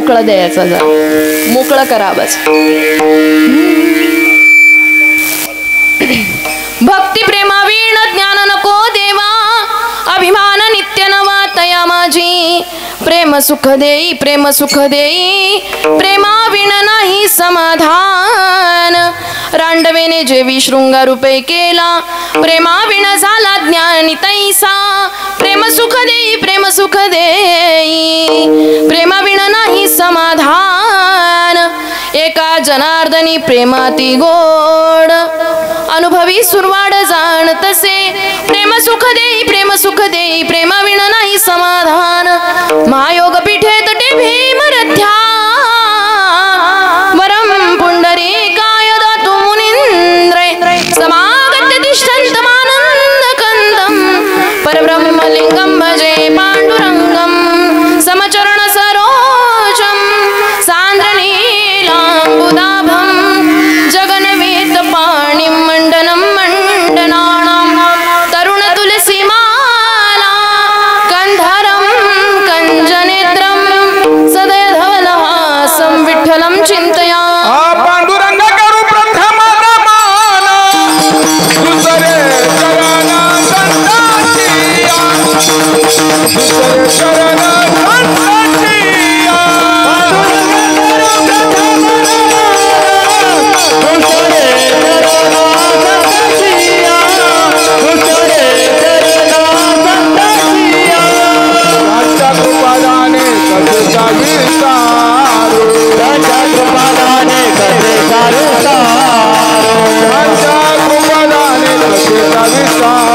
मोकळं द्यायचं, जरा मोकळं करावंच. भक्ती प्रेमावीण ज्ञान नको देवा, अभिमान नित्य नवा तया माझी. प्रेम सुख देई, प्रेम सुख देई, प्रेमाविण नाही समाधान. रांडवेने जेवी शृंगारूपे केला, प्रेमाविण झाला ज्ञानी तैसा. प्रेम सुख देई, प्रेम सुख देई, प्रेमाविण नाही समाधान. एका जनार्दनी प्रेमाती गोड, अनुभवी सुरवाड जाण तसे. प्रेम सुख देई, प्रेम सुख देई, प्रेमाविण नाही समाधान. महायोग पीठे तटे भीमरथ्या, वरम पुंडरीकाय दातु मुनींद्रे. समागत्य तिष्ठन्तमानन्द कंदम, परब्रह्मलिंगम भजे पांडुरंगम. समचरण सरोजम सांद्रनीलांबुदाभम, जगन्वेत पाणिं मंडनं मंडनानां. तरुण तुलसी माला कंधरं कंजनेत्रं, सदय धवलहासं विठ्ठलं चिंतया. पांडुरंग करू प्रथम रमान, दुसरे चरण संताचिया, दुसरे चरण संताचिया. राजा कृपादाने कथेचा विस्तार, राजा कृपादाने कथेचा विस्तार, राजा कृपादाने कथेचा विस्तार,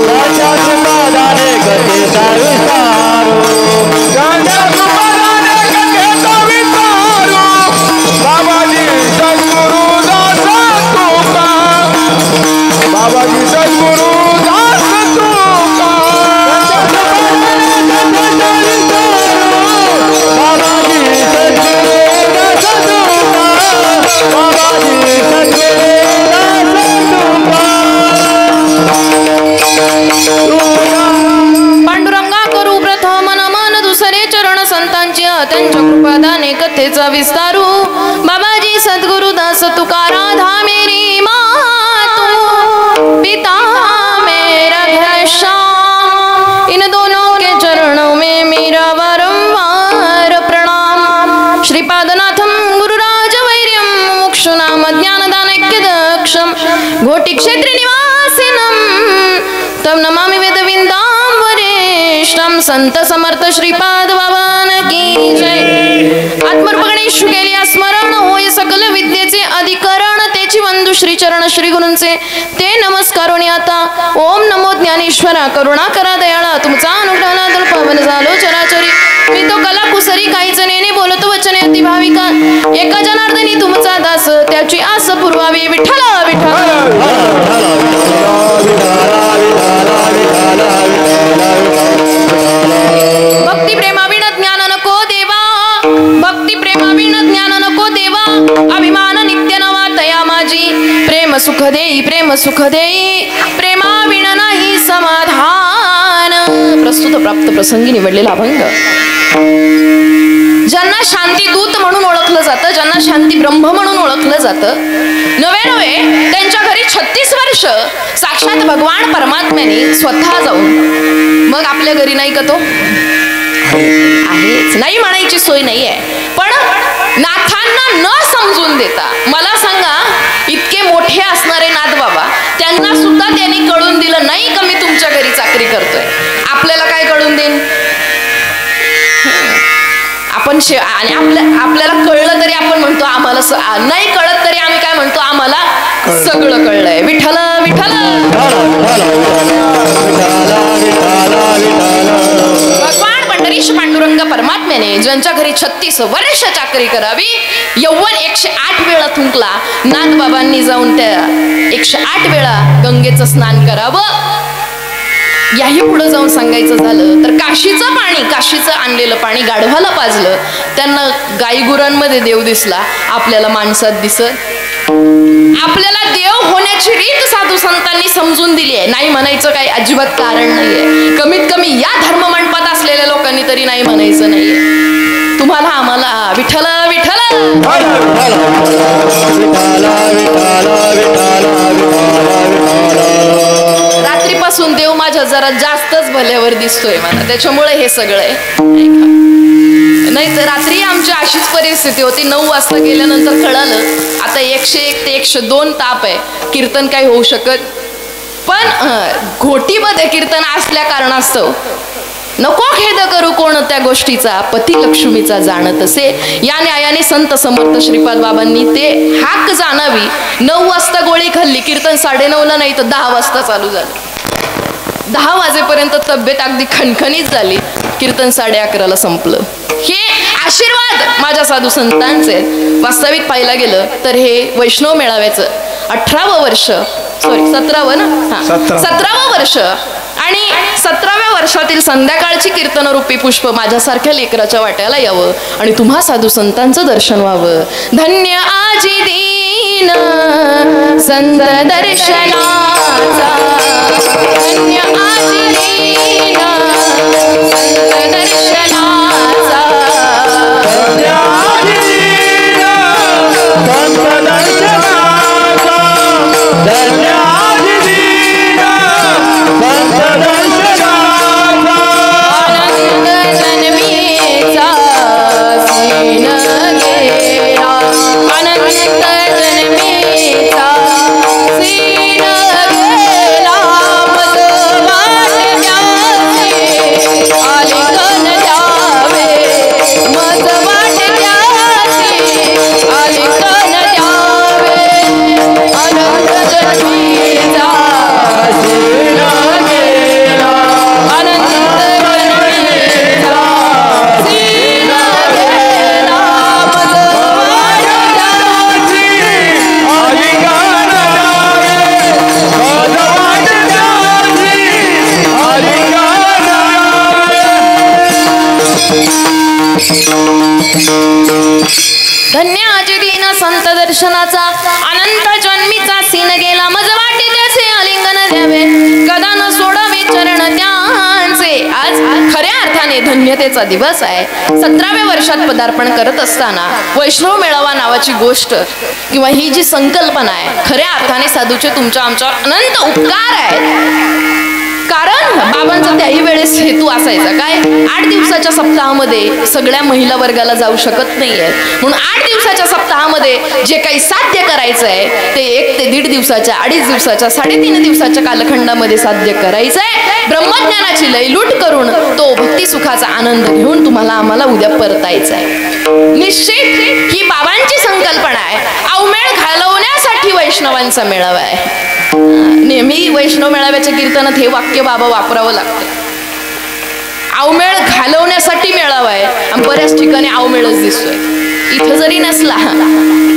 राजा कृपादाने कथेचा विस्तार, राजा कृपादाने कथेचा विस्तार. बाबाजी सद्गुरु दास तुका, बाबाजी सद्गुरु दास तुका. पांडुरंगा करू प्रथम नमन, दुसरे चरण संतांची त्यांच्या कृपादाने कथेचा विस्तारू. बाबाजी सद्गुरु दास तुकारा, धा मेरी मातु पिता मेरा घनश्याम. इन दोनों के चरणों में मेरा वारंवार प्रणाम. श्रीपादनाथम गुरुराज वैर्यम, मुक्षुनाम ज्ञानदानैक्य दक्षम, घोटी क्षेत्री निवासिनम, तम नमामि वेदविंदाम वरिष्ठम. संत समर्थ श्रीपाद बाबान की जय. आत्मर्पगणेश केली स्मरण, होय सकल विद्येचे अधिकरण. तेची वंदू श्री चरण श्री गुरूंचे ते नमस्कारोनी आता. ओम नमो ज्ञानेश्वरा, करुणा करा दयाळा, तुमचा अनुग्रह तर पावन झालो चराचरी. मी तो कला कुसरी, काही जणेने बोलतो वचने अति भाविका. एका जनार्दनी तुमचा दास, त्याची आस पुरवावी. विठ्ठल विठ्ठल. भक्ती प्रेमाविण ज्ञान नको देवा, भक्ती प्रेमाविण ज्ञान नको देवा, अभिमान नित्य नवा तया माझी. प्रेम सुख देई, प्रेम सुख देई, प्रेमाविण नाही समाधान. प्रस्तुत प्राप्त प्रसंगी निवडलेला अभंग. ज्यांना शांती दूत म्हणून ओळखलं जातं, ज्यांना शांती ब्रह्म म्हणून ओळखलं जातं, नवे त्यांच्या घरी 36 वर्ष साक्षात भगवान परमात्म्याने स्वतः जाऊन, मग आपल्या घरी नाही का तो आहेच, नाही म्हणायची सोय नाही आहे. पण नाथांना न समजून देता, मला सांगा इतके मोठे असणारे नाथ बाबा, त्यांना सुद्धा त्यांनी कळून दिलं नाही का मी तुमच्या घरी चाकरी करतोय. आपल्याला काय कळून देईन आपण आणि आपल्याला कळलं तरी आपण म्हणतो आम्हाला, नाही कळत तरी आम्ही काय म्हणतो, आम्हाला सगळं कळलंय. विठ्ठल विठ्ठल. भगवान पंढरीश पांडुरंग परमात्म्याने ज्यांच्या घरी 36 वर्ष चाकरी करावी, यौवन 108 वेळा थुंकला. नाथ बाबांनी जाऊन त्या 108 वेळा गंगेचं स्नान करावं. याही पुढे जाऊन सांगायचं झालं तर काशीचं पाणी, काशीचं आणलेलं पाणी गाढवाला पाजलं. त्यांना गाईगुरांमध्ये देव दिसला, आपल्याला माणसात दिसत. आपल्याला देव होण्याची रीत साधू संतांनी समजून दिली आहे. नाही म्हणायचं काही अजिबात कारण नाहीये. कमीत कमी या धर्म मंडपात असलेल्या लोकांनी तरी नाही म्हणायचं नाहीये. तुम्हाला आम्हाला विठ्ठल विठ्ठल रात्रीपासून देव माझ्या जरा जास्तच भल्यावर दिसतोय मला, त्याच्यामुळे हे सगळं आहे. नाही तर रात्री आमची अशीच परिस्थिती होती. 9 वाजता गेल्यानंतर कळालं आता 101 ते 102 ताप आहे, कीर्तन काही होऊ शकत. पण घोटीमध्ये कीर्तन असल्या कारणास्तव नको खेद करू कोण त्या गोष्टीचा, पती लक्ष्मीचा जाणत असे. या न्यायाने संत समर्थ श्रीपाद बाबांनी ते हाक जाणावी. 9 वाजता गोळी खाल्ली, कीर्तन 9:30ला नाही तर 10 वाजता चालू झालं. 10 वाजेपर्यंत तब्येत अगदी खणखणीत झाली, कीर्तन 11:30ला संपलं. हे आशीर्वाद माझ्या साधू संतांचे. वास्तविक पाहायला गेलं तर हे वैष्णव मेळाव्याचं 18वं वर्ष, सॉरी 17वं ना, 17वं वर्ष. आणि 17व्या वर्षातील संध्याकाळची कीर्तनरूपी पुष्प माझ्यासारख्या लेकराच्या वाट्याला यावं आणि तुम्हा साधू संतांचं दर्शन व्हावं. धन्य आजी दीन संत दर्शनाचा, धन्य आजी दीन संत दर्शनाचा, धन्य आजी दीन संत दर्शनाचा, धन्य आजी दीन संत दर्शनाचा. आनंद जन्मीचा सीन गेला, आनंद जन्मीचा सीन गेला, मज वाट द्यावे आलिंगन द्यावे, मज वाट द्यावे आलिंगन द्यावे. आनंद जन्मीचा सीन गेला, आनंद जन्मीचा सीन गेला, मज वाट द्यावे आलिंगन द्यावे, मज वाट द्यावे आलिंगन धन्य आजी दीन संत दर्शनाचा, अनंत जन्मीचा सीन गेला, मज वाटे त्याचे आलिंगन द्यावे, कदा न सोडावे चरण त्यांचे. आज खऱ्या अर्थाने धन्यतेचा दिवस आहे. 17व्या वर्षात पदार्पण करत असताना वैष्णव मेळावा नावाची गोष्ट किंवा ही जी संकल्पना आहे, खऱ्या अर्थाने साधूचे तुमच्या आमच्यावर अनंत उपकार आहेत. कारण बाबांचा त्याही वेळेस हेतू असायचा काय, 8 दिवसाच्या सप्ताहामध्ये सगळ्या महिला वर्गाला जाऊ शकत नाहीये, म्हणून 8 दिवसाच्या सप्ताहामध्ये जे काही साध्य करायचं आहे ते 1 ते 1.5 दिवसाच्या, 2.5 दिवसाच्या, 3.5 दिवसाच्या कालखंडामध्ये साध्य करायचंय. ब्रह्मज्ञानाची लयलूट करून तो भक्ती सुखाचा आनंद घेऊन तुम्हाला आम्हाला उद्या परतायचा आहे. निश्चित ही बाबांची संकल्पना आहे. अवमेळ घालवण्यासाठी वैष्णवांचा मेळावा आहे. नेहमी वैष्णव मेळाव्याच्या कीर्तनात हे वाक्य बाबा वापरावं लागतं. अवमेळ घालवण्यासाठी मेळावा आहे आणि बऱ्याच ठिकाणी अवमेळच दिसतोय. इथं जरी नसला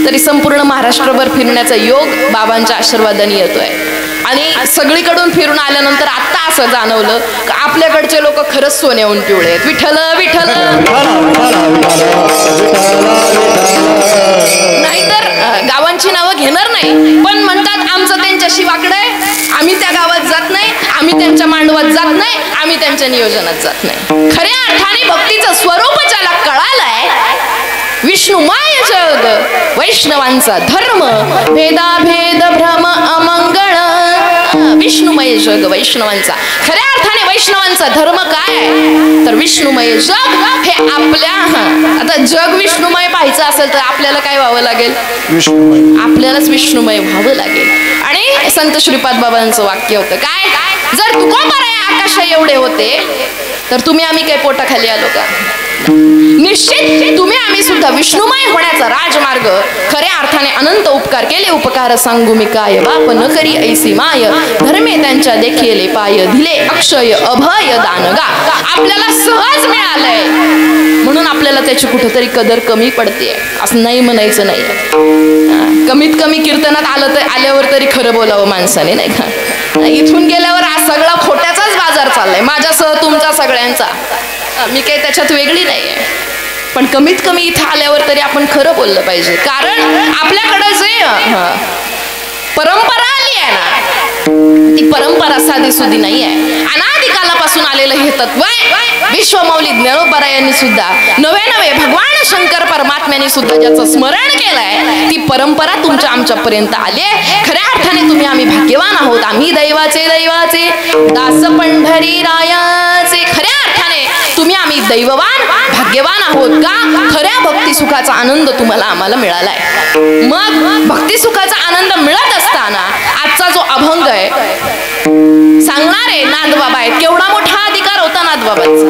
तरी संपूर्ण महाराष्ट्रभर फिरण्याचा योग बाबांच्या आशीर्वादाने येतोय. आणि सगळीकडून फिरून आल्यानंतर आता असं जाणवलं की आपल्याकडचे लोक खरंच सोन्याहून पिवळे आहेत. विठ्ठल विठ्ठल. नाहीतर गावांची नावं घेणार नाही, पण म्हणतात आमचं त्यांच्याशी वाकडं आहे, आम्ही त्या गावात जात नाही, आम्ही त्यांच्या मांडवात जात नाही, आम्ही त्यांच्या नियोजनात जात नाही. खऱ्या अर्थाने भक्तीचं स्वरूप ज्याला कळालंय, विष्णुमय जग वैष्णवांचा धर्म, भेदाभेद भ्रम अमंगळ, विष्णुमय जग वैष्णवांचा. खऱ्या अर्थाने वैष्णवांचा धर्म काय आहे तर विष्णुमय जग हे आपल्या, आता जग विष्णुमय पाहायचं असेल तर आपल्याला काय व्हावं लागेल, आपल्यालाच विष्णुमय व्हावं लागेल. आणि संत श्रीपाद बाबांचं वाक्य होतं काय, जर तुकोबाराय आकाश एवढे होते तर तुम्ही आम्ही काही पोटाखाली आलो का. निश्चित तुम्ही आम्ही सुद्धा विष्णुमय होण्याचा राजमार्ग, खऱ्या अर्थाने अनंत उपकार केले उपकार सांगू मी काय, बाप न करी ऐसी माय, धर्मे त्यांच्या देखिले पाय, दिले अक्षय अभय दानगा. आपल्याला सहज मिळालंय म्हणून आपल्याला त्याची कुठेतरी कदर कमी पडते असं नाही म्हणायचं नाही. कमीत कमी कीर्तनात आलं तर आल्यावर तरी खरं बोलावं माणसाने, नाही का. इथून गेल्यावर आज सगळा खोट्याचाच बाजार चाललाय, माझ्यासह तुमचा सगळ्यांचा. मी काही त्याच्यात वेगळी नाहीये, पण कमीत कमी इथं आल्यावर तरी आपण खरं बोललं पाहिजे. कारण आपल्याकडे जे परंपरा आली आहे ना ती परंपरा साधी सुधी नाही आहे, अनादिकालापासून आलेलं हे तत्व आहे. विश्वमौली ज्ञानोबा यांनी सुद्धा नवे भगवान शंकर परमात्म्यांनी सुद्धा ज्याचं स्मरण केलंय, ती परंपरा तुमच्या आमच्यापर्यंत आली आहे. खऱ्या अर्थाने तुम्ही आम्ही भाग्यवान आहोत. आम्ही दैवाचे दास पंढरी रायाचे. खऱ्या अर्थाने तुम्ही आम्ही दैववान भाग्यवान आहोत का? खऱ्या भक्ती सुखाचा आनंद तुम्हाला आम्हाला मिळालाय. मग भक्ती सुखाचा आनंद मिळत असताना आजचा जो अभंग आहे, सांगणारे नाथबाबा आहेत. केवढा मोठा अधिकार होता नाथबाबांचा.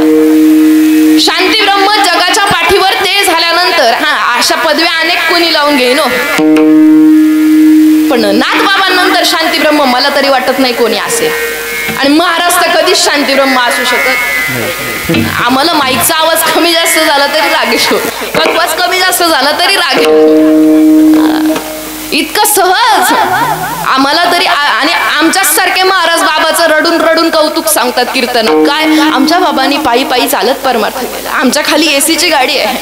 शांती ब्रह्म जगाच्या पाठीवर ते झाल्यानंतर अशा पदव्या अनेक कोणी लावून घेईन, पण नाथबाबांनंतर शांती ब्रह्म मला तरी वाटत नाही कोणी असेल. आणि महाराज तर कधीच शांती ब्रह्म असू शकत. आम्हाला माईकचा आवाज कमी जास्त झाला तरी राग येतो, आवाज कमी जास्त झाला तरी राग येतो. इतकं सहज आम्हाला तरी. आणि आमच्याच सारखे महाराज बाबाचं रडून रडून कौतुक सांगतात कीर्तनात. काय आमच्या बाबांनी पायी पायी चालत परमार्थ केला, आमच्या खाली एसीची गाडी आहे.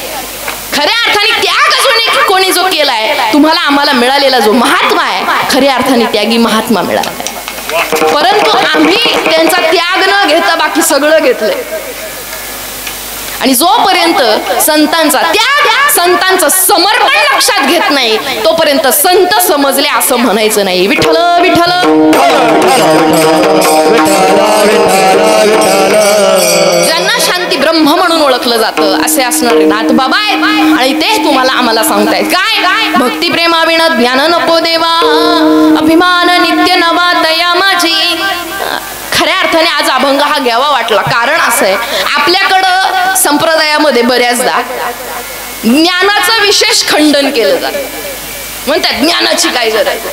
खऱ्या अर्थाने त्याग अजून कोणी जो केलाय, तुम्हाला आम्हाला मिळालेला जो महात्मा आहे, खऱ्या अर्थाने त्यागी महात्मा मिळाला. परंतु आम्ही त्यांचा त्याग न घेता बाकी सगळं घेतलंय. आणि जोपर्यंत संतांचा त्याग, संतांचं समर्पण लक्षात घेत नाही, तोपर्यंत संत समजले असं म्हणायचं नाही. विठ्ठल विठ्ठल. ज्यांना शांती ब्रह्म म्हणून ओळखलं जातं असे असणारे नाथबाबा आहेत. आणि ते तुम्हाला आम्हाला सांगतायत काय? भक्ती प्रेमाविण ज्ञान नको देवा, अभिमान नित्य नवा तया माझी. खऱ्या अर्थाने आज अभंग हा घ्यावा वाटला. कारण असं आहे, आपल्याकडं संप्रदायामध्ये बऱ्याचदा ज्ञानाचं विशेष खंडन केलं जातं. म्हणतात ज्ञानाची काय गरज.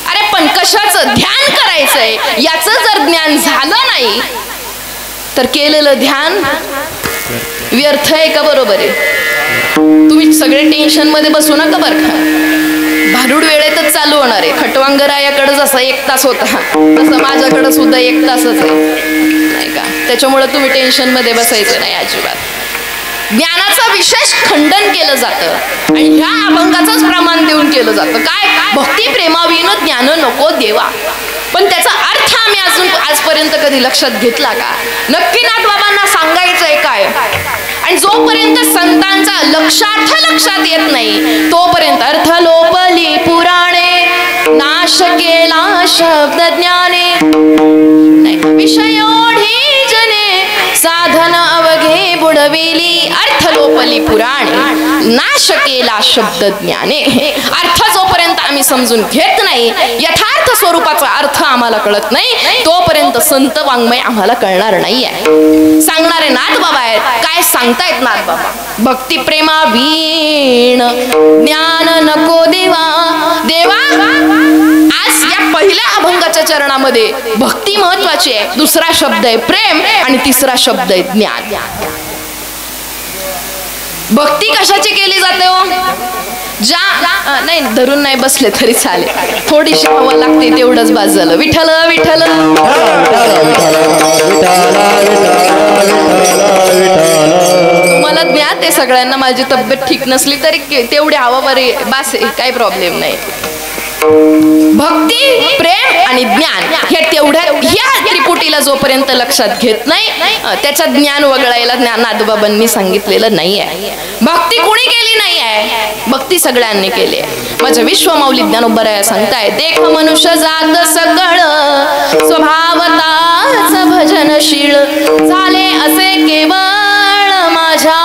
अरे पण कशाचं ध्यान करायचंय याचं जर ज्ञान झालं नाही तर केलेलं ध्यान व्यर्थ आहे का? बरोबर आहे. तुम्ही सगळे टेन्शन मध्ये बसू नका बरं का. भारूड वेळेतच चालू होणार आहे. खटवांगरायाकडे जसा 1 तास होता तसं माझ्याकडे सुद्धा 1 तासच आहे, नाही का? त्याच्यामुळे तुम्ही टेन्शन मध्ये बसायचं नाही अजिबात. ज्ञानाचं विशेष खंडन केलं जातं आणि ह्या अभंगाचंच प्रमाण देऊन केलं जातं. काय? भक्ती प्रेमाविन ज्ञान नको देवा. पण त्याचा अर्थ आम्ही आजपर्यंत कधी लक्षात घेतला का? नक्की नाथबाबांना सांगायचंय काय? आणि जोपर्यंत संतांचा लक्षात येत नाही तोपर्यंत अर्थ लोपली पुराणे, नाश केला शब्द ज्ञाने. विषयोढी जने साधन अवघे बुडविली, अर्थ लोपली पुराणे, नाश केला शब्द ज्ञाने. अर्थ जोपर्यंत आम्ही समजून घेत नाही, यथार्थ स्वरूपाचा अर्थ आम्हाला कळत नाही, तोपर्यंत संत वाङ्मय आम्हाला कळणार नाहीये. सांगणारे नाथबाबा आहेत. काय सांगतायत नाथबाबा? भक्ती प्रेमा वीण ज्ञान नको देवा. देवा आज या पहिल्या अभंगाच्या चरणामध्ये भक्ती महत्वाची आहे, दुसरा शब्द आहे प्रेम आणि तिसरा शब्द आहे ज्ञान. भक्ती कशाची केली जाते हो? नाही धरून नाही बसले तरी चालेल, थोडीशी हवा लागते तेवढंच बास झालं. विठ्ठल विठ्ठल. तुम्हाला ज्ञात आहे सगळ्यांना, माझी तब्येत ठीक नसली तरी तेवढी हवा बरी बास आहे, काही प्रॉब्लेम नाही. भक्ती प्रेम आणि ज्ञान हे तेवढ्या ह्या त्रिपुटीला जोपर्यंत लक्षात घेत नाही त्याच्यात ज्ञान वगळायला नाथबाबांनी सांगितलेलं नाही आहे. भक्ती कोणी केली नाही आहे, भक्ती सगळ्यांनी केली आहे. माझ्या विश्वमौली ज्ञानोबा सांगताय, देख मनुष्य जात सगळ स्वभावताच भजनशील झाले असे केवळ माझ्या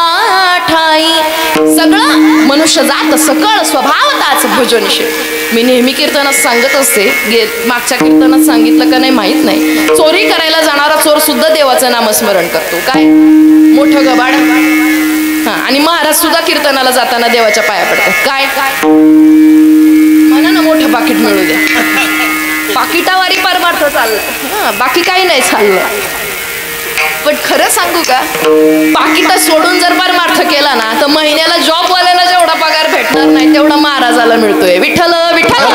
ठाई. सगळं मनुष्य जात सकळ स्वभावताच भजनशील. मी नेहमी कीर्तनात सांगत असते, मागच्या कीर्तनात सांगितलं का नाही माहित नाही, चोरी करायला जाणारा चोर सुद्धा देवाचं नामस्मरण करतो. काय मोठं गबाड. आणि महाराज सुद्धा कीर्तनाला जाताना देवाच्या पाया पडतात. काय म्हणा ना, मोठं पाकिट मिळू दे. पाकिटावारी परमार्थ चाललं, बाकी काही नाही चाललं. पण खरं सांगू का, पाकिट सोडून जर परमार्थ केला ना तर महिन्याला जॉबवाल्याला जेवढा पगार भेटणार नाही तेवढा महाराजाला मिळतोय. विठ्ठल विठ्ठल.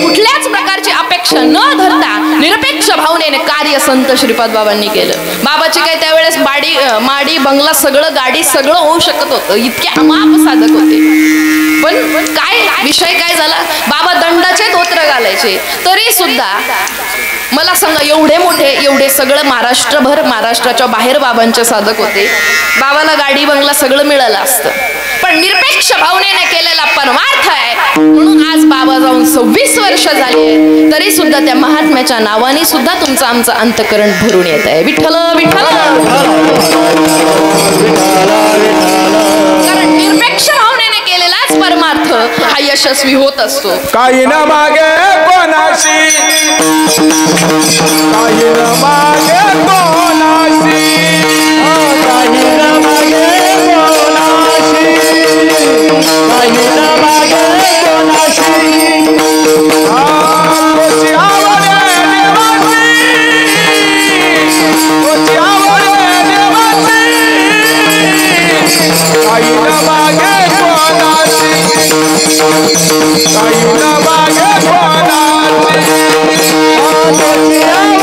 कुठल्याच प्रकारची अपेक्षा न धरता निरपेक्ष भावनेने भावनेने कार्य संत श्रीपाद बाबांनी केलं. बाबाची काय त्यावेळेस माडी बंगला सगळं गाडी सगळं होऊ शकत होतं, इतके अमाप साधक होते. पण काय विषय काय झाला, बाबा दंडाचे धोत्र घालायचे तरी सुद्धा मला सांगा एवढे मोठे एवढे सगळं महाराष्ट्राच्या बाहेर बाबांचे साधक होते. बाबाला गाडी बंगला सगळं मिळालं असतं, पण निरपेक्ष भावनेने केलेला परमार्थ आहे म्हणून आज बाबा जाऊन 26 वर्ष झाली तरी सुद्धा त्या महात्म्याच्या नावाने सुद्धा तुमचं आमचं अंतकरण भरून येत आहे. विठ्ठल विठ्ठल. कारण निरपेक्ष भावनेने केलेलाच परमार्थ हा यशस्वी होत असतो. काही न मागे कोणाशी, काही न मागे कोणाशी, काही न मागे कोणाशी, काही न मागे कोणाशी, कोची आवडे देवाची, कोची आवडे देवाची, काही न मागे कोणाशी, काही न मागे कोणाशी, कोची आवडे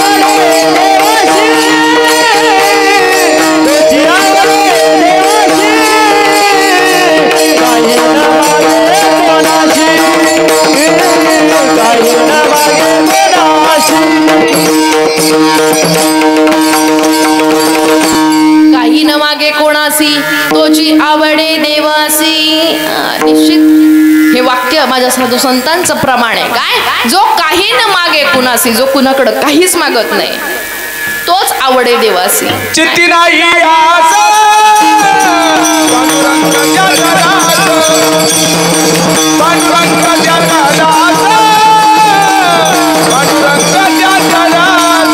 देवाची, कोची आवडे देवाची, काही न मागे कोणाशी, काही न मागे कोणाशी. काही न मागे कोणासी तोची आवडे देवासी. निश्चित हे वाक्य माझ्या साधू संतांचं प्रमाण आहे. काय, जो काही न मागे कुणासी, जो कुणाकडं काहीच मागत नाही तोच आवडे देवासी. चित्ती नाही आस पांडुरंगाच्या घरात, पांडुरंगाच्या घरात, पांडुरंगाच्या घरात,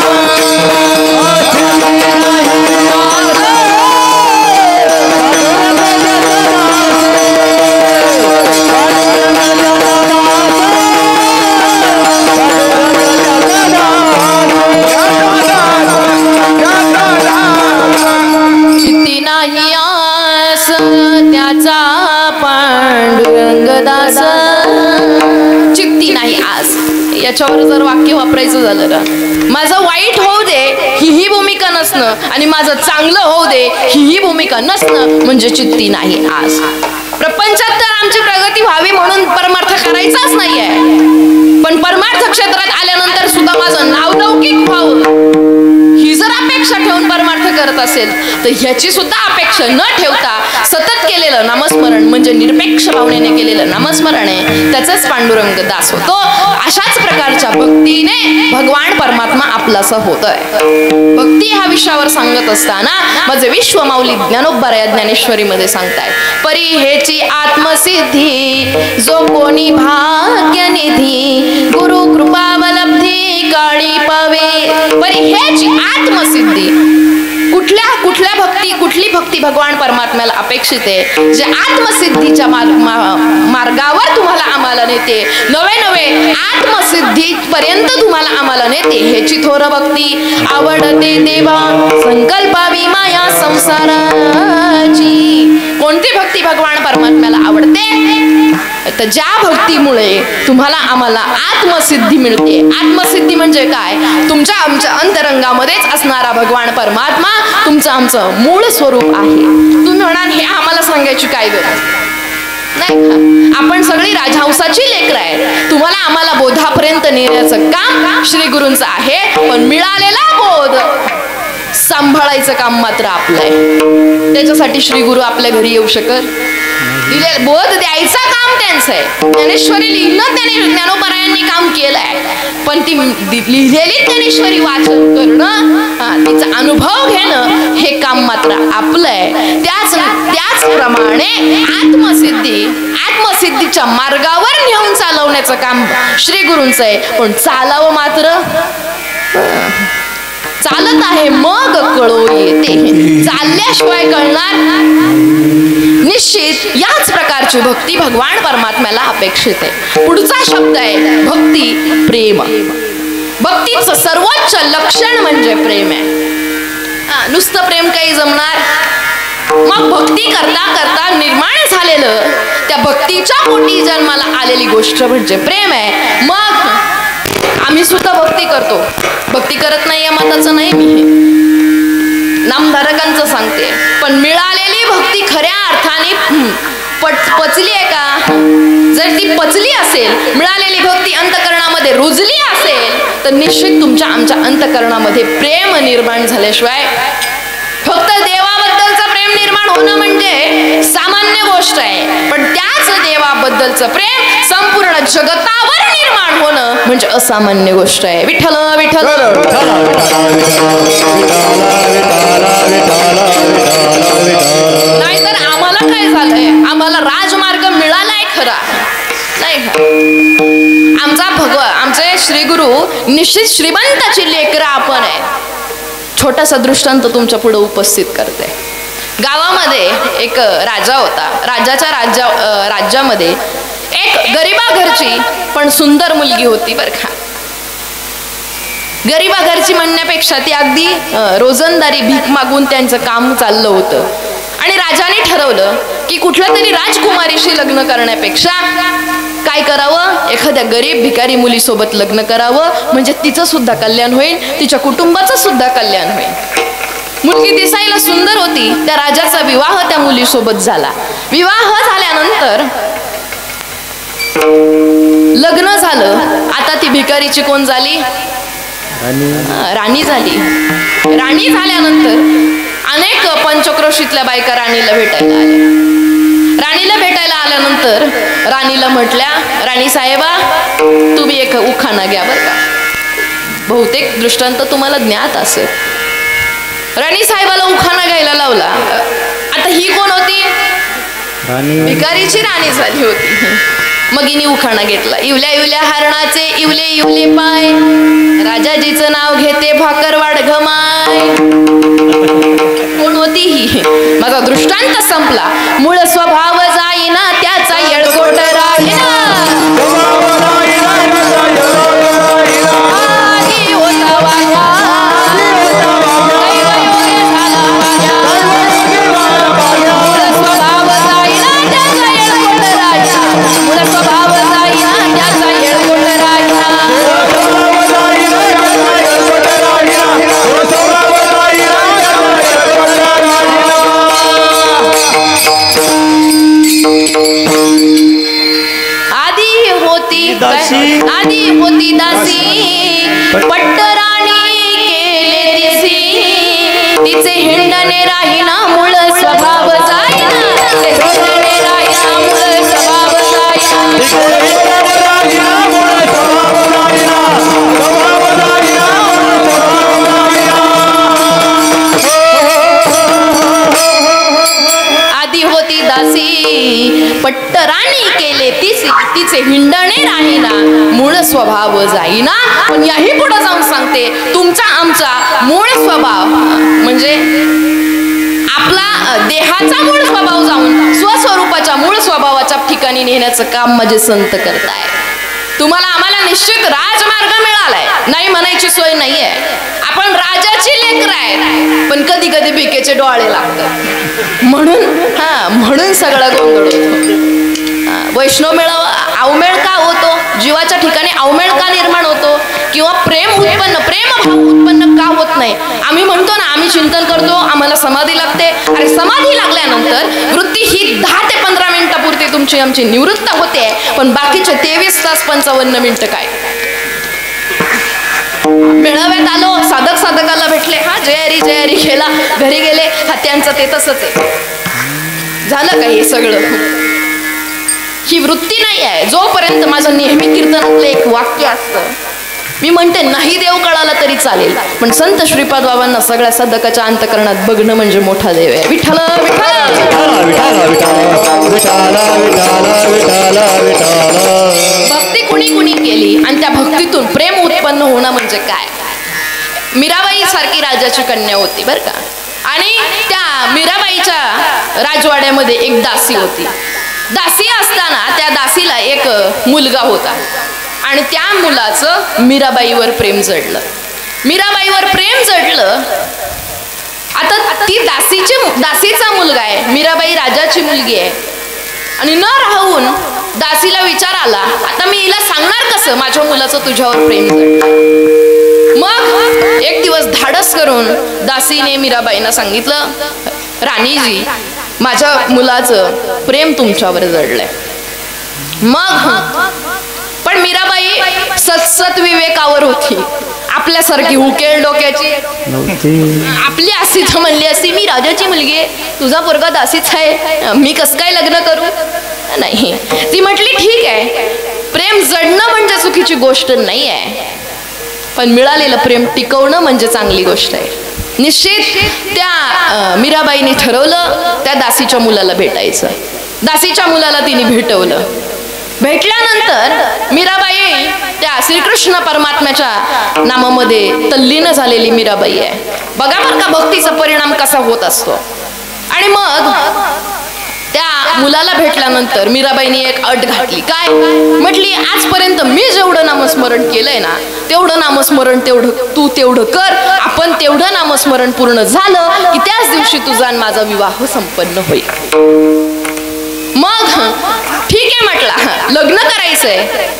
चित्ती नाही आस चित्ती नाही आस त्याचा पांडुरंगदास. चित्ती नाही आस याच्यावर जर वाक्य वापरायचं झालं ना, माझं वाईट होऊ दे ही भूमिका नसणं आणि माझं चांगलं होऊ दे ही भूमिका नसणं म्हणजे चित्ती नाही आस. प्रपंचात तर आमची प्रगती व्हावी म्हणून परमार्थ करायचाच नाहीये, पण परमार्थ क्षेत्रात आल्यानंतर सुद्धा माझं नावलौकिक व्हावं ही जर अपेक्षा ठेवून परमार्थ करत असेल तर ह्याची सुद्धा अपेक्षा न ठेवता सतत केलेलं नामस्मरण म्हणजे निरपेक्ष भावनेने केलेलं नामस्मरण आहे, त्याचाच पांडुरंग दास होतो. अशाच प्रकारच्या भक्तीने भगवान परमात्मा आपलासा होतोय. भक्ती ह्या विषयावर सांगत असताना माझे विश्व माऊली ज्ञानोबा ज्ञानेश्वरी मध्ये सांगताय, परी हेची आत्मसिद्धी जो कोणी भाग्यनिधी गुरु कृपावलब्धी काळी पावे. परी हेची आत्मसिद्धी कुठली भक्ती भगवान परमात्म्याला अपेक्षित आहे, जे आत्मसिद्धीच्या मार्गावर तुम्हाला आम्हाला नेते, नवे आत्मसिद्धी पर्यंत तुम्हाला आम्हाला नेते ह्याची थोर भक्ती. आवडते देवा संकल्पावी माया संसाराची. कोणती भक्ती भगवान परमात्म्याला आवडते, तर ज्या भक्तीमुळे तुम्हाला आम्हाला आत्मसिद्धी मिळते. आत्मसिद्धी म्हणजे काय, तुमच्या आमच्या अंतरंगामध्येच असणारा भगवान परमात्मा तुमचं आमचं मूळ स्वरूप आहे. तुम्ही म्हणाल हे आम्हाला सांगायची काय गरज नाही का, आपण सगळी राजहंसाची लेकरं आहे, तुम्हाला आम्हाला बोधापर्यंत नेण्याचं काम श्री गुरूंचं आहे, पण मिळालेला बोध सांभाळायचं काम मात्र आपलं आहे. त्याच्यासाठी श्री गुरु आपल्या घरी येऊ शकत, बोध द्यायचं काम त्यांचं आहे. ज्ञानेश्वरी लिहिणं त्याने ज्ञानोबरायांनी काम केलंय, पण ती लिहिलेली ज्ञानेश्वरी वाचन करणं, तिचा अनुभव घेणं हे काम मात्र आपलं आहे. त्याचप्रमाणे आत्मसिद्धीच्या मार्गावर नेऊन चालवण्याचं काम श्री गुरूंचं आहे, पण चालावं मात्र चालत आहे मग कळो येते, चालल्याशिवाय कळणार. निश्चित याच प्रकारची भक्ती भगवान परमात्म्याला अपेक्षित आहे. पुढचा शब्द आहे भक्ती प्रेम. भक्तीचं सर्वोच्च लक्षण म्हणजे प्रेम आहे. नुसतं प्रेम काही जमणार, मग भक्ती करता करता निर्माण झालेलं त्या भक्तीच्या पोटी जन्माला आलेली गोष्ट म्हणजे प्रेम आहे. मग आम्ही सुद्धा भक्ती करतो, भक्ती करत नाही या मताचं नाही मी, नामधारकांचं सांगते. पण मिळालेली भक्ती खऱ्या अर्थाने पचली आहे का? जर ती पचली असेल, मिळालेली भक्ती अंतकरणामध्ये रुजली असेल, तर निश्चित तुमच्या आमच्या अंतकरणामध्ये प्रेम निर्माण झाल्याशिवाय, फक्त देवाबद्दलचं प्रेम निर्माण होणं म्हणजे सामान्य गोष्ट आहे, पण त्याच देवाबद्दलचं प्रेम संपूर्ण जगतावर निर्माण होणं म्हणजे असामान्य गोष्ट आहे. विठ्ठल विठ्ठल. नाहीतर आम्हाला काय झालंय, आम्हाला राजमार्ग मिळालाय खरा नाही का? आमचे श्रीगुरु निश्चित श्रीमंताची लेकरं आपण आहे. छोटासा दृष्टांत तुमच्या पुढे उपस्थित करते. गावामध्ये एक राजा होता. राज्यामध्ये एक गरीबा घरची पण सुंदर मुलगी होती बरं का. गरीबा घरची म्हणण्यापेक्षा ती अगदी रोजंदारी भीक मागून त्यांचं काम चाललं होतं. आणि राजाने ठरवलं की कुठल्या तरी राजकुमारीशी लग्न करण्यापेक्षा काय करावं, एखाद्या गरीब भिकारी मुलीसोबत लग्न करावं, म्हणजे तिचं सुद्धा कल्याण होईल, तिच्या कुटुंबाचं सुद्धा कल्याण होईल. मुलगी दिसायला सुंदर होती. त्या राजाचा विवाह त्या मुलीसोबत झाला. विवाह झाल्यानंतर लग्न झालं. आता ती भिकारीची कोण झाली? राणी झाली. राणी झाल्यानंतर अनेक पंचक्रोशीतल्या बायका राणीला भेटायला आल्या. राणीला भेटायला आल्यानंतर राणीला म्हटल्या, राणी साहेबा तुम्ही एक उखाणा घ्या बरं का. बहुतेक दृष्टांत तुम्हाला ज्ञात असेल. राणी साहेबाला उखाणा घ्यायला लावला. आता ही कोण होती? भिकारीची राणी झाली होती. मग हिने उखाणा घेतला. इवल्या इवल्या हरणाचे इवले इवले पाय, राजाजीचं नाव घेते भाकरवाड घमाय. कोण होती ही? माझा दृष्टांत संपला. मूळ स्वभाव जाईना त्याचा येळकोट राहिना. आधी होता वाया, आधी होती दासी पट्टराणी केले तिसी. तिचे हिंडणे राहीना मूळ स्वभाव जाईना. हिंडणे राहीना मूळ स्वभाव जाईना. आधी होती दासी पट्टराणी केले तिसी. तिचे हिंडणे राहीना मूळ स्वभाव जाईना. पण याही पुढे जाऊन सांगते, तुमचा आमचा मूळ स्वभाव म्हणजे आपला देहाचा मूळ स्वभाव जाऊन स्वस्वरूपाच्या मूळ स्वभावाच्या ठिकाणी नेण्याचं काम माझे संत करताय. तुम्हाला आम्हाला निश्चित राजमार्ग मिळालाय, नाही म्हणायची सोय नाहीये. आपण राजाची लेकरं आहेत, पण कधी कधी भिकेचे डोळे लागतात. म्हणून सगळा गोंधळ होतो. वैष्णव मेळावा अवमेळ का होतो? जीवाच्या ठिकाणी अवमेळ का निर्माण होतो? किंवा प्रेम भाव उत्पन्न का होत नाही? आम्ही म्हणतो ना, आम्ही चिंतन करतो, आम्हाला समाधी लागते. अरे समाधी लागल्यानंतर वृत्ती ही 10 ते 15 मिनिटापुरती तुमची आमची निवृत्त होते, पण बाकीचे 23 तास 55 मिनिटं काय? मेळाव्यात आलो, साधकाला भेटले, हा जयारी केला, घरी गेले, हा त्यांचं ते तसंच आहे. झालं का हे सगळं? ही वृत्ती नाही आहे. जोपर्यंत माझं नेहमी कीर्तनातलं एक वाक्य असतं, मी म्हणते नाही देव कळाला तरी चालेल, पण संत श्रीपाद बाबांना सगळ्या साधकाच्या अंतकरणात बघणं म्हणजे मोठा देव आहे. विठ्ठल भक्ती कुणी केली आणि त्या भक्तीतून प्रेम उत्पन्न होणं म्हणजे काय? मीराबाई सारखी राजाची कन्या होती बरं का. आणि त्या मीराबाईच्या राजवाड्यामध्ये एक दासी होती. दासी असताना त्या दासीला एक मुलगा होता आणि त्या मुलाचं मीराबाईवर प्रेम जडलं. आता ती दासीचा मुलगा आहे, मीराबाई राजाची मुलगी आहे. आणि न राहून दासीला विचार आला, आता मी हिला सांगणार कसं माझ्या मुलाचं तुझ्यावर प्रेम जडलं. मग एक दिवस धाडस करून दासीने मीराबाईंना सांगितलं, राणीजी माझ्या मुलाचं प्रेम तुमच्यावर जडलंय. मग पण मीराबाई सतसत विवेकावर होती. आपल्यासारखी हुकेल डोक्याची आपली असती तर म्हणली असती, मी राजाची मुलगी आहे, तुझा पोरगा दासीच आहे, मी कसं काय लग्न करू. नाही, ती म्हटली ठीक आहे, प्रेम जडणं म्हणजे चुकीची गोष्ट नाही आहे, पण मिळालेलं प्रेम टिकवणं म्हणजे चांगली गोष्ट आहे. निश्चित त्या मीराबाईंनी ठरवलं त्या दासीच्या मुलाला भेटायचं. दासीच्या मुलाला तिने भेटवलं. भेटल्यानंतर मीराबाई त्या श्रीकृष्ण परमात्म्याच्या नामामध्ये तल्लीन झालेली मीराबाई आहे. बघा बरं का भक्तीचा परिणाम कसा होत असतो. आणि मग त्या मुलाला भेटल्यानंतर मीराबाईंनी एक अट घातली. काय म्हटली, आजपर्यंत मी जेवढं नामस्मरण केलंय ना तेवढं नामस्मरण तू तेवढं कर. आपण तेवढं नामस्मरण पूर्ण झालं की त्याच दिवशी तुझा आणि माझा विवाह संपन्न होईल. मग ठीक आहे म्हटला, लग्न करायचंय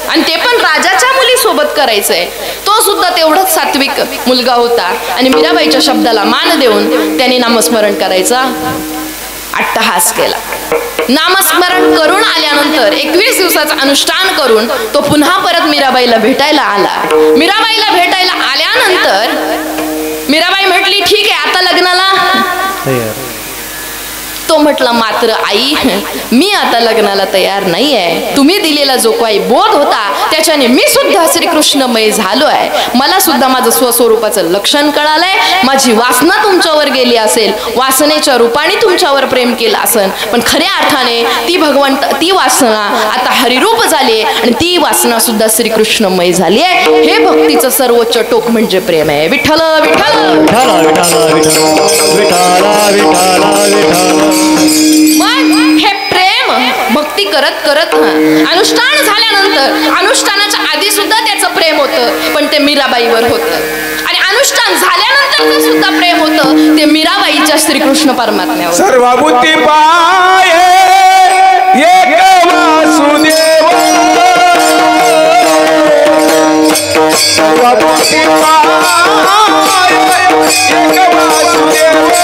आणि ते पण राजाच्या मुलीसोबत करायचंय. तो सुद्धा तेवढाच सात्विक मुलगा होता आणि मीराबाईच्या शब्दाला मान देऊन त्याने नामस्मरण करायचा अट्टहास केला. नामस्मरण करून आल्यानंतर 21 दिवसाचं अनुष्ठान करून तो पुन्हा परत मीराबाईला भेटायला आला. मीराबाईला भेटायला आल्यानंतर मीराबाई म्हटली ठीक आहे आता लग्नाला. तो म्हटला, मात्र आई मी आता लग्नाला तयार नाही आहे. तुम्ही दिलेला जो काही बोध होता त्याच्याने मी सुद्धा श्रीकृष्णमय झालो आहे. मला सुद्धा माझं स्वस्वरूपाचं लक्षण कळालंय. माझी वासना तुमच्यावर गेली असेल, वासनेच्या रूपाने तुमच्यावर प्रेम केलं असेल, पण खऱ्या अर्थाने ती वासना आता हरिरूप झाली आणि ती वासना सुद्धा श्रीकृष्णमय झाली आहे. हे भक्तीचं सर्वोच्च टोक म्हणजे प्रेम आहे. विठ्ठल विठ्ठल. मग हे प्रेम भक्ती करत करत अनुष्ठान झाल्यानंतर, अनुष्ठानाच्या आधी सुद्धा त्याचं प्रेम होतं पण ते मीराबाईवर होतं, आणि अनुष्ठान झाल्यानंतर सुद्धा प्रेम होतं ते मीराबाईच्या श्रीकृष्ण परमात्म्यावर. सर्वभूती पाये एक वासुदेव, सर्वभूती पाये एक वासुदेव,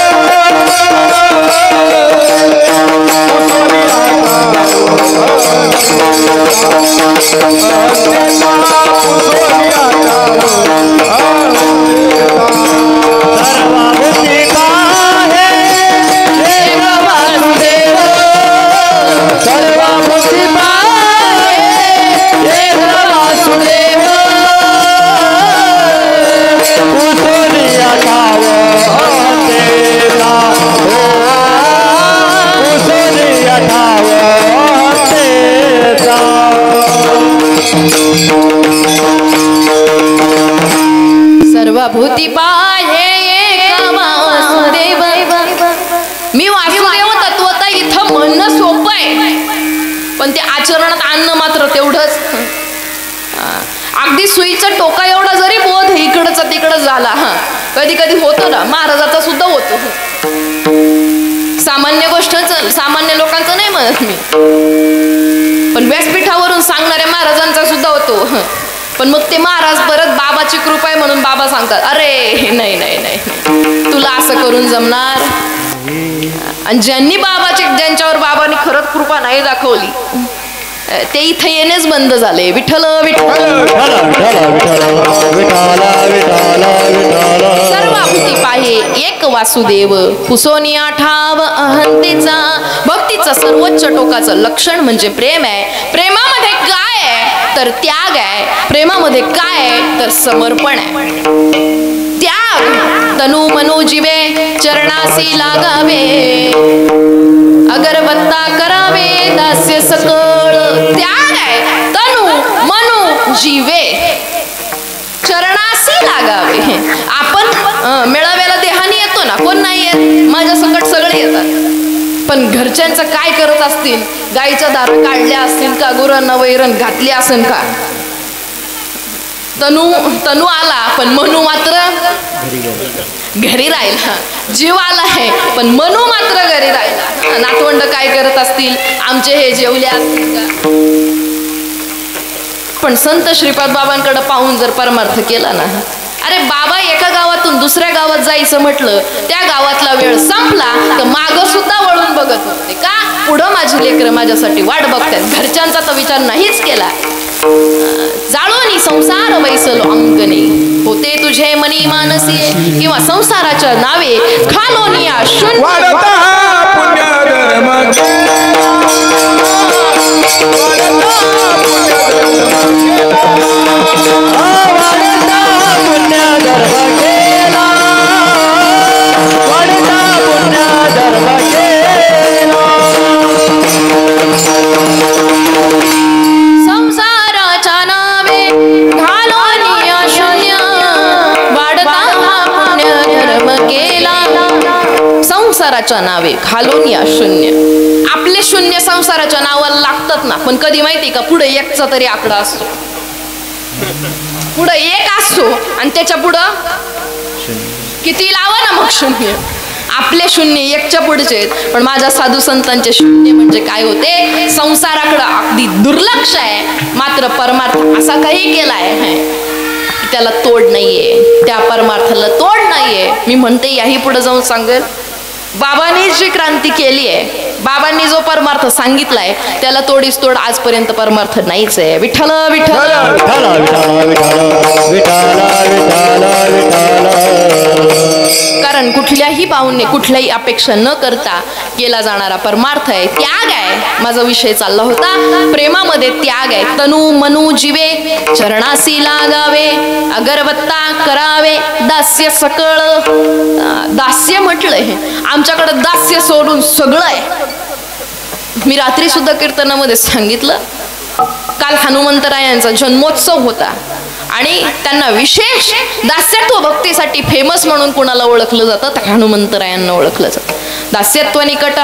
सर्वभूती पाहे एक वासुदेव. मी वासुदेव तत्वता इथं म्हणणं सोपं आहे पण ते आचरणात आणणं मात्र तेवढंच. अगदी सुईचं टोका एवढा जरी बोध इकडचं तिकडं झाला, कधी कधी होतो ना, महाराजाचा सुद्धा होतो. सामान्य गोष्टच, सामान्य लोकांचं नाही म्हणत मी, पण व्यासपीठावरून सांगणाऱ्या महाराजांचा सुद्धा होतो. पण मग ते महाराज परत बाबाची कृपा आहे म्हणून बाबा सांगतात, अरे नाही नाही नाही तुला असं करून जमणार. आणि ज्यांच्यावर बाबांनी खरंच कृपा नाही दाखवली ते इथे येणेच बंद झाले. विठ्ठल विठ्ठल. सर्वभूती पाहे एक वासुदेव, पुसोनिया ठाव अहंतेचा. भक्तीचं सर्वोच्च टोकाचं लक्षण म्हणजे प्रेम आहे. प्रेमामध्ये काय आहे तर त्याग आहे. प्रेमामध्ये काय आहे तर समर्पण आहे. त्याग तनु मनो जीवे चरणासी लागावे, अगरबत्ता करावे दास्य सकळ. त्याग आहे तनु मनो जीवे चरणासी लागावे. आपण मेळाव्याला देहानी येतो ना, कोण नाही येत, माझ्या सकट सगळे येतात, पण घरच्यांचं काय करत असतील, गाईच्या दारा काढल्या असतील का, गुरांना वैरण घातली असेल का. तनु आला पण मनू मात्र घरी राहिला, जीव आलाय पण मनू मात्र घरी राहिला. नातवंड काय करत असतील, आमचे हे जेवले असतील का? पण संत श्रीपाद बाबांकडे पाहून जर परमार्थ केला ना, अरे बाबा एका गावातून दुसऱ्या गावात जायचं म्हटलं, त्या गावातला वेळ संपला तर मागं सुद्धा वळून बघत होते. का? पुढं माझी लेकरं माझ्यासाठी वाट बघतात. घरच्यांचा तर विचार नाहीच केला. जाळोनी संसार बैसलो अंगणी, होते तुझे मनी मानसी, किंवा संसाराच्या नावे खालोनी शून्य वाढता पुण्य धर्म संसाराच्या नावे घालोनी शून्य, वाढता पुण्य धर्म केला. संसाराच्या नावे घालोनी शून्य. आपले शून्य संसाराच्या नावाला लागतात ना, पण कधी माहिती का, पुढे एकचा तरी आकडा असतो. पुढं एक असतो आणि त्याच्या पुढं किती लावा ना मग शून्य. आपले शून्य एकच्या पुढचे आहेत, पण माझ्या साधू संतांचे शून्य म्हणजे काय होते, संसाराकडं अगदी दुर्लक्ष आहे, मात्र परमार्थ असा काही केलाय की त्याला तोड नाहीये, त्या परमार्थाला तोड नाहीये. मी म्हणते याही पुढे जाऊन सांगेल, बाबांनी जी क्रांती केली आहे, बाबांनी जो परमार्थ सांगितलाय त्याला तोडीस तोड आजपर्यंत परमार्थ नाहीच आहे. विठ्ठल विठ्ठल कारण कुठल्याही पाहुणे कुठल्याही अपेक्षा न करता केला जाणारा परमार्थ आहे, त्याग आहे. माझा विषय चालला होता प्रेमामध्ये त्याग आहे. तनु मनु जीवे चरणासी लागावे, अगरबत्ता करावे दास्य सकळ. दास्य म्हटलंय, आमच्याकडे दास्य सोडून सगळं आहे. मी रात्री सुद्धा कीर्तनामध्ये सांगितलं, काल हनुमंतरायांचा जन्मोत्सव होता आणि त्यांना विशेष दास्यत्व भक्तीसाठी फेमस म्हणून कुणाला ओळखलं जातं, तर हनुमंतरायांना ओळखलं जातं. दास्यत्व निकट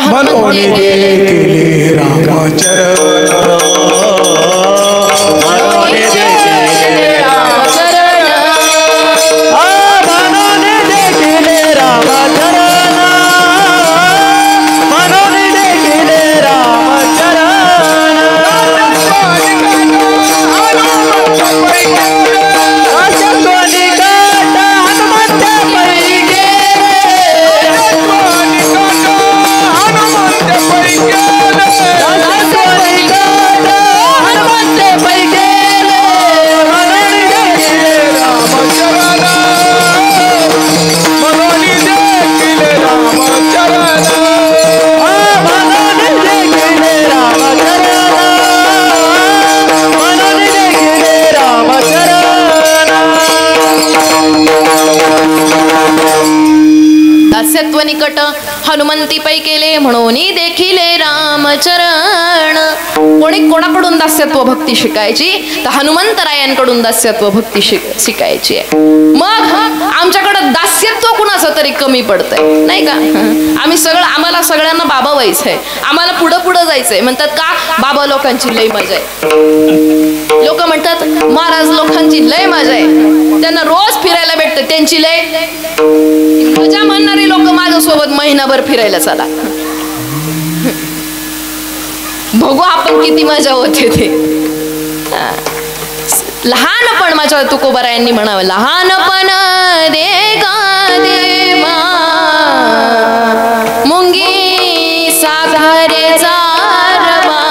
निकट हनुमंती पै केले म्हणून देखिले रामचरण. कोणी कोणाकडून दास्यत्व भक्ती शिकायची, तर हनुमंतरायांकडून दास्यत्व भक्ती शिकायची आहे. मग आमच्याकडे दास्यत्व कुणाचं तरी कमी पडतंय नाही का. आम्हाला सगळ्यांना बाबा व्हायचंय, आम्हाला पुढं पुढं जायचंय. म्हणतात का, बाबा लोकांची लय मजा आहे. लोक म्हणतात महाराज लोकांची लय मजा आहे, त्यांना रोज फिरायला भेटतं, त्यांची लय मजा. म्हणणारी लोक माझ्यासोबत महिनाभर फिरायला चला, बघू आपण किती मजा होते ते. लहानपण माझ्या तुकोबारायांनी म्हणावं, लहानपण दे गा देवा मुंगी साखरेचा रवा.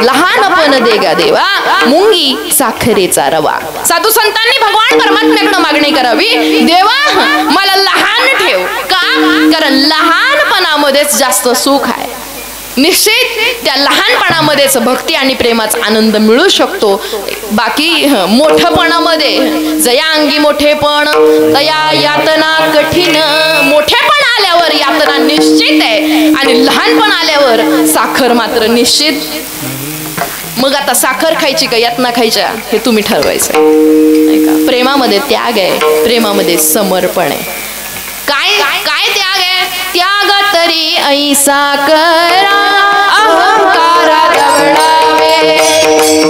लहानपण दे गा देवा मुंगी साखरेचा रवा. साधू संतांनी भगवान परमात्म्याकडे मागणी करावी, देवा मला लहान ठेव. का? कारण लहानपणामध्येच जास्त सुख आहे. निश्चित त्या लहानपणामध्येच भक्ती आणि प्रेमाचा आनंद मिळू शकतो. बाकी मोठेपणामध्ये जया अंगी मोठेपण तया यातना कठीण. मोठेपण आल्यावर यातना निश्चित आहे आणि लहानपण आल्यावर साखर मात्र निश्चित. मग आता साखर खायची का यातना खायच्या हे तुम्ही ठरवायचं नाही का. प्रेमामध्ये त्याग आहे, प्रेमामध्ये समर्पण आहे. काय काय त्याग आहे? त्याग तरी ऐसा करा अहंकारा दबडावे,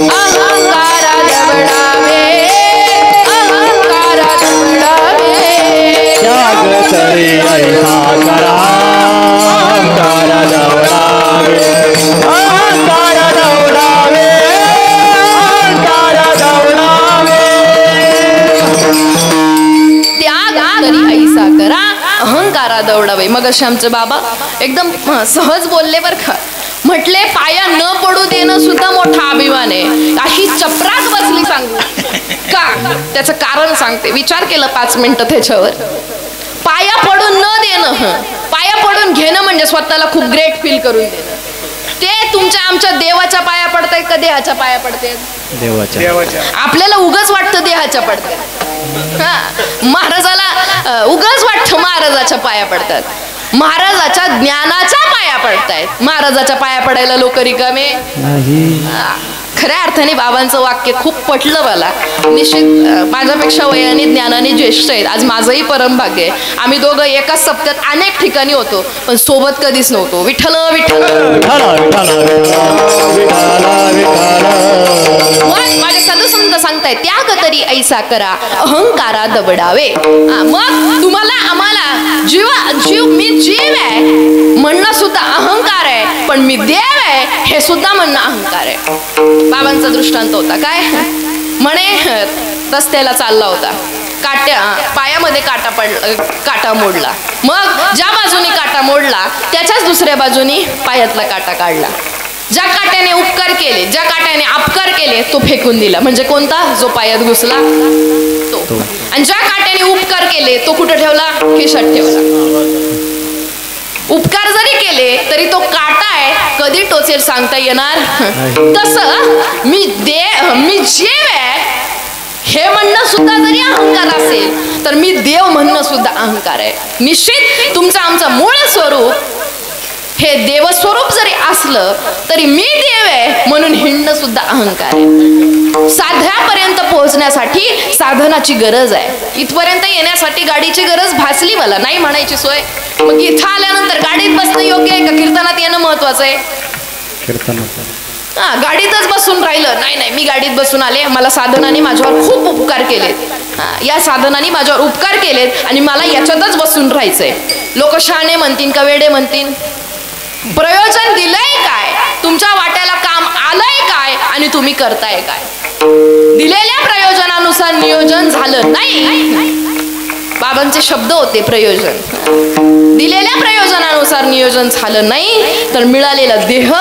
अहंकारा दबडावे, अहंकारा दबडावे. तरी ऐसा करा अहंकार दवडावे अहंकार दवडावे अहंकार दवडावे त्याग तरी ऐसा करा अहंकारा दौडावे. मग असे आमचे बाबा एकदम सहज बोलले बर का. म्हटले पाया न पडू देणं सुद्धा मोठा अभिमान आहे. अशी चपराक बसली सांगू का त्याचं कारण सांगते. विचार केलं 5 मिनिटं त्याच्यावर. पाया पडून न देणं, पाया पडून घेणं म्हणजे स्वतःला खूप ग्रेट फील करून देणं. ते तुमच्या आमच्या देवाच्या पाया पडतायत का देहाच्या पाया पडतायत? देवाच्या. आपल्याला उगाच वाटतं देहाच्या पडतायत. हा, महाराजाला उगाच वाटतं महाराजाच्या पाया पडतात. महाराजाच्या ज्ञानाच्या पाया पडतायत. महाराजाच्या पाया पडायला लोक रिकामे नाही. खऱ्या अर्थाने बाबांचं वाक्य खूप पटलं मला. निश्चित माझ्यापेक्षा वयाने ज्ञानाने ज्येष्ठ आहेत. आज माझंही परमभाग्य आहे. आम्ही दोघं एकाच सप्त्यात अनेक ठिकाणी होतो पण सोबत कधीच नव्हतो. विठ्ठल विठ्ठल माझे साधू संत सांगताय त्याग तरी ऐसा करा अहंकारा दबडावे. मग तुम्हाला आम्हाला जीव मी जीव आहे म्हणणं सुद्धा अहंकार आहे, पण मी देव आहे हे सुद्धा म्हणणं अहंकार आहे. बाबांचा दृष्टांत होता काय म्हणे. रस्त्याला चालला होता, पायामध्ये काटा मोडला. मग ज्या बाजूने काटा मोडला त्याच्याच दुसऱ्या बाजूनी पायातला काटा काढला. ज्या काट्याने उपकार केले, ज्या काट्याने अपकार केले तो फेकून दिला. म्हणजे कोणता? जो पायात घुसला तो. आणि ज्या काट्याने उपकार केले तो कुठे ठेवला? खिशात ठेवला. उपकार जरी केले तरी तो काटा आहे, कधी टोचेल सांगता येणार. तसं मी जीव आहे हे म्हणणं सुद्धा जरी अहंकार असेल तर मी देव म्हणणं सुद्धा अहंकार आहे. निश्चित तुमचं आमचं मूळ स्वरूप हे देवस्वरूप जरी असलं तरी मी देव आहे म्हणून हिंडणं सुद्धा अहंकार आहे. साध्यापर्यंत पोहोचण्यासाठी साधनाची गरज आहे. इथपर्यंत येण्यासाठी गाडीची गरज भासली मला, नाही म्हणायची सोय. मग इथं आल्यानंतर गाडीत बसणं योग्य आहे का कीर्तनात येणं महत्वाचं आहे? गाडीतच बसून राहिलं नाही, मी गाडीत बसून आले, मला साधनाने माझ्यावर खूप उपकार केलेत, या साधनाने माझ्यावर उपकार केलेत आणि मला याच्यातच बसून राहायचंय. लोक शहाणे म्हणतील का वेडे म्हणतील? प्रयोजन दिलंय काय? तुमच्या वाट्याला काम आलंय काय? आणि तुम्ही करताय काय? दिलेल्या प्रयोजनानुसार नियोजन झालं नाही. बाबांचे शब्द होते प्रयोजन. दिलेल्या प्रयोजनानुसार नियोजन झालं नाही तर मिळालेला देह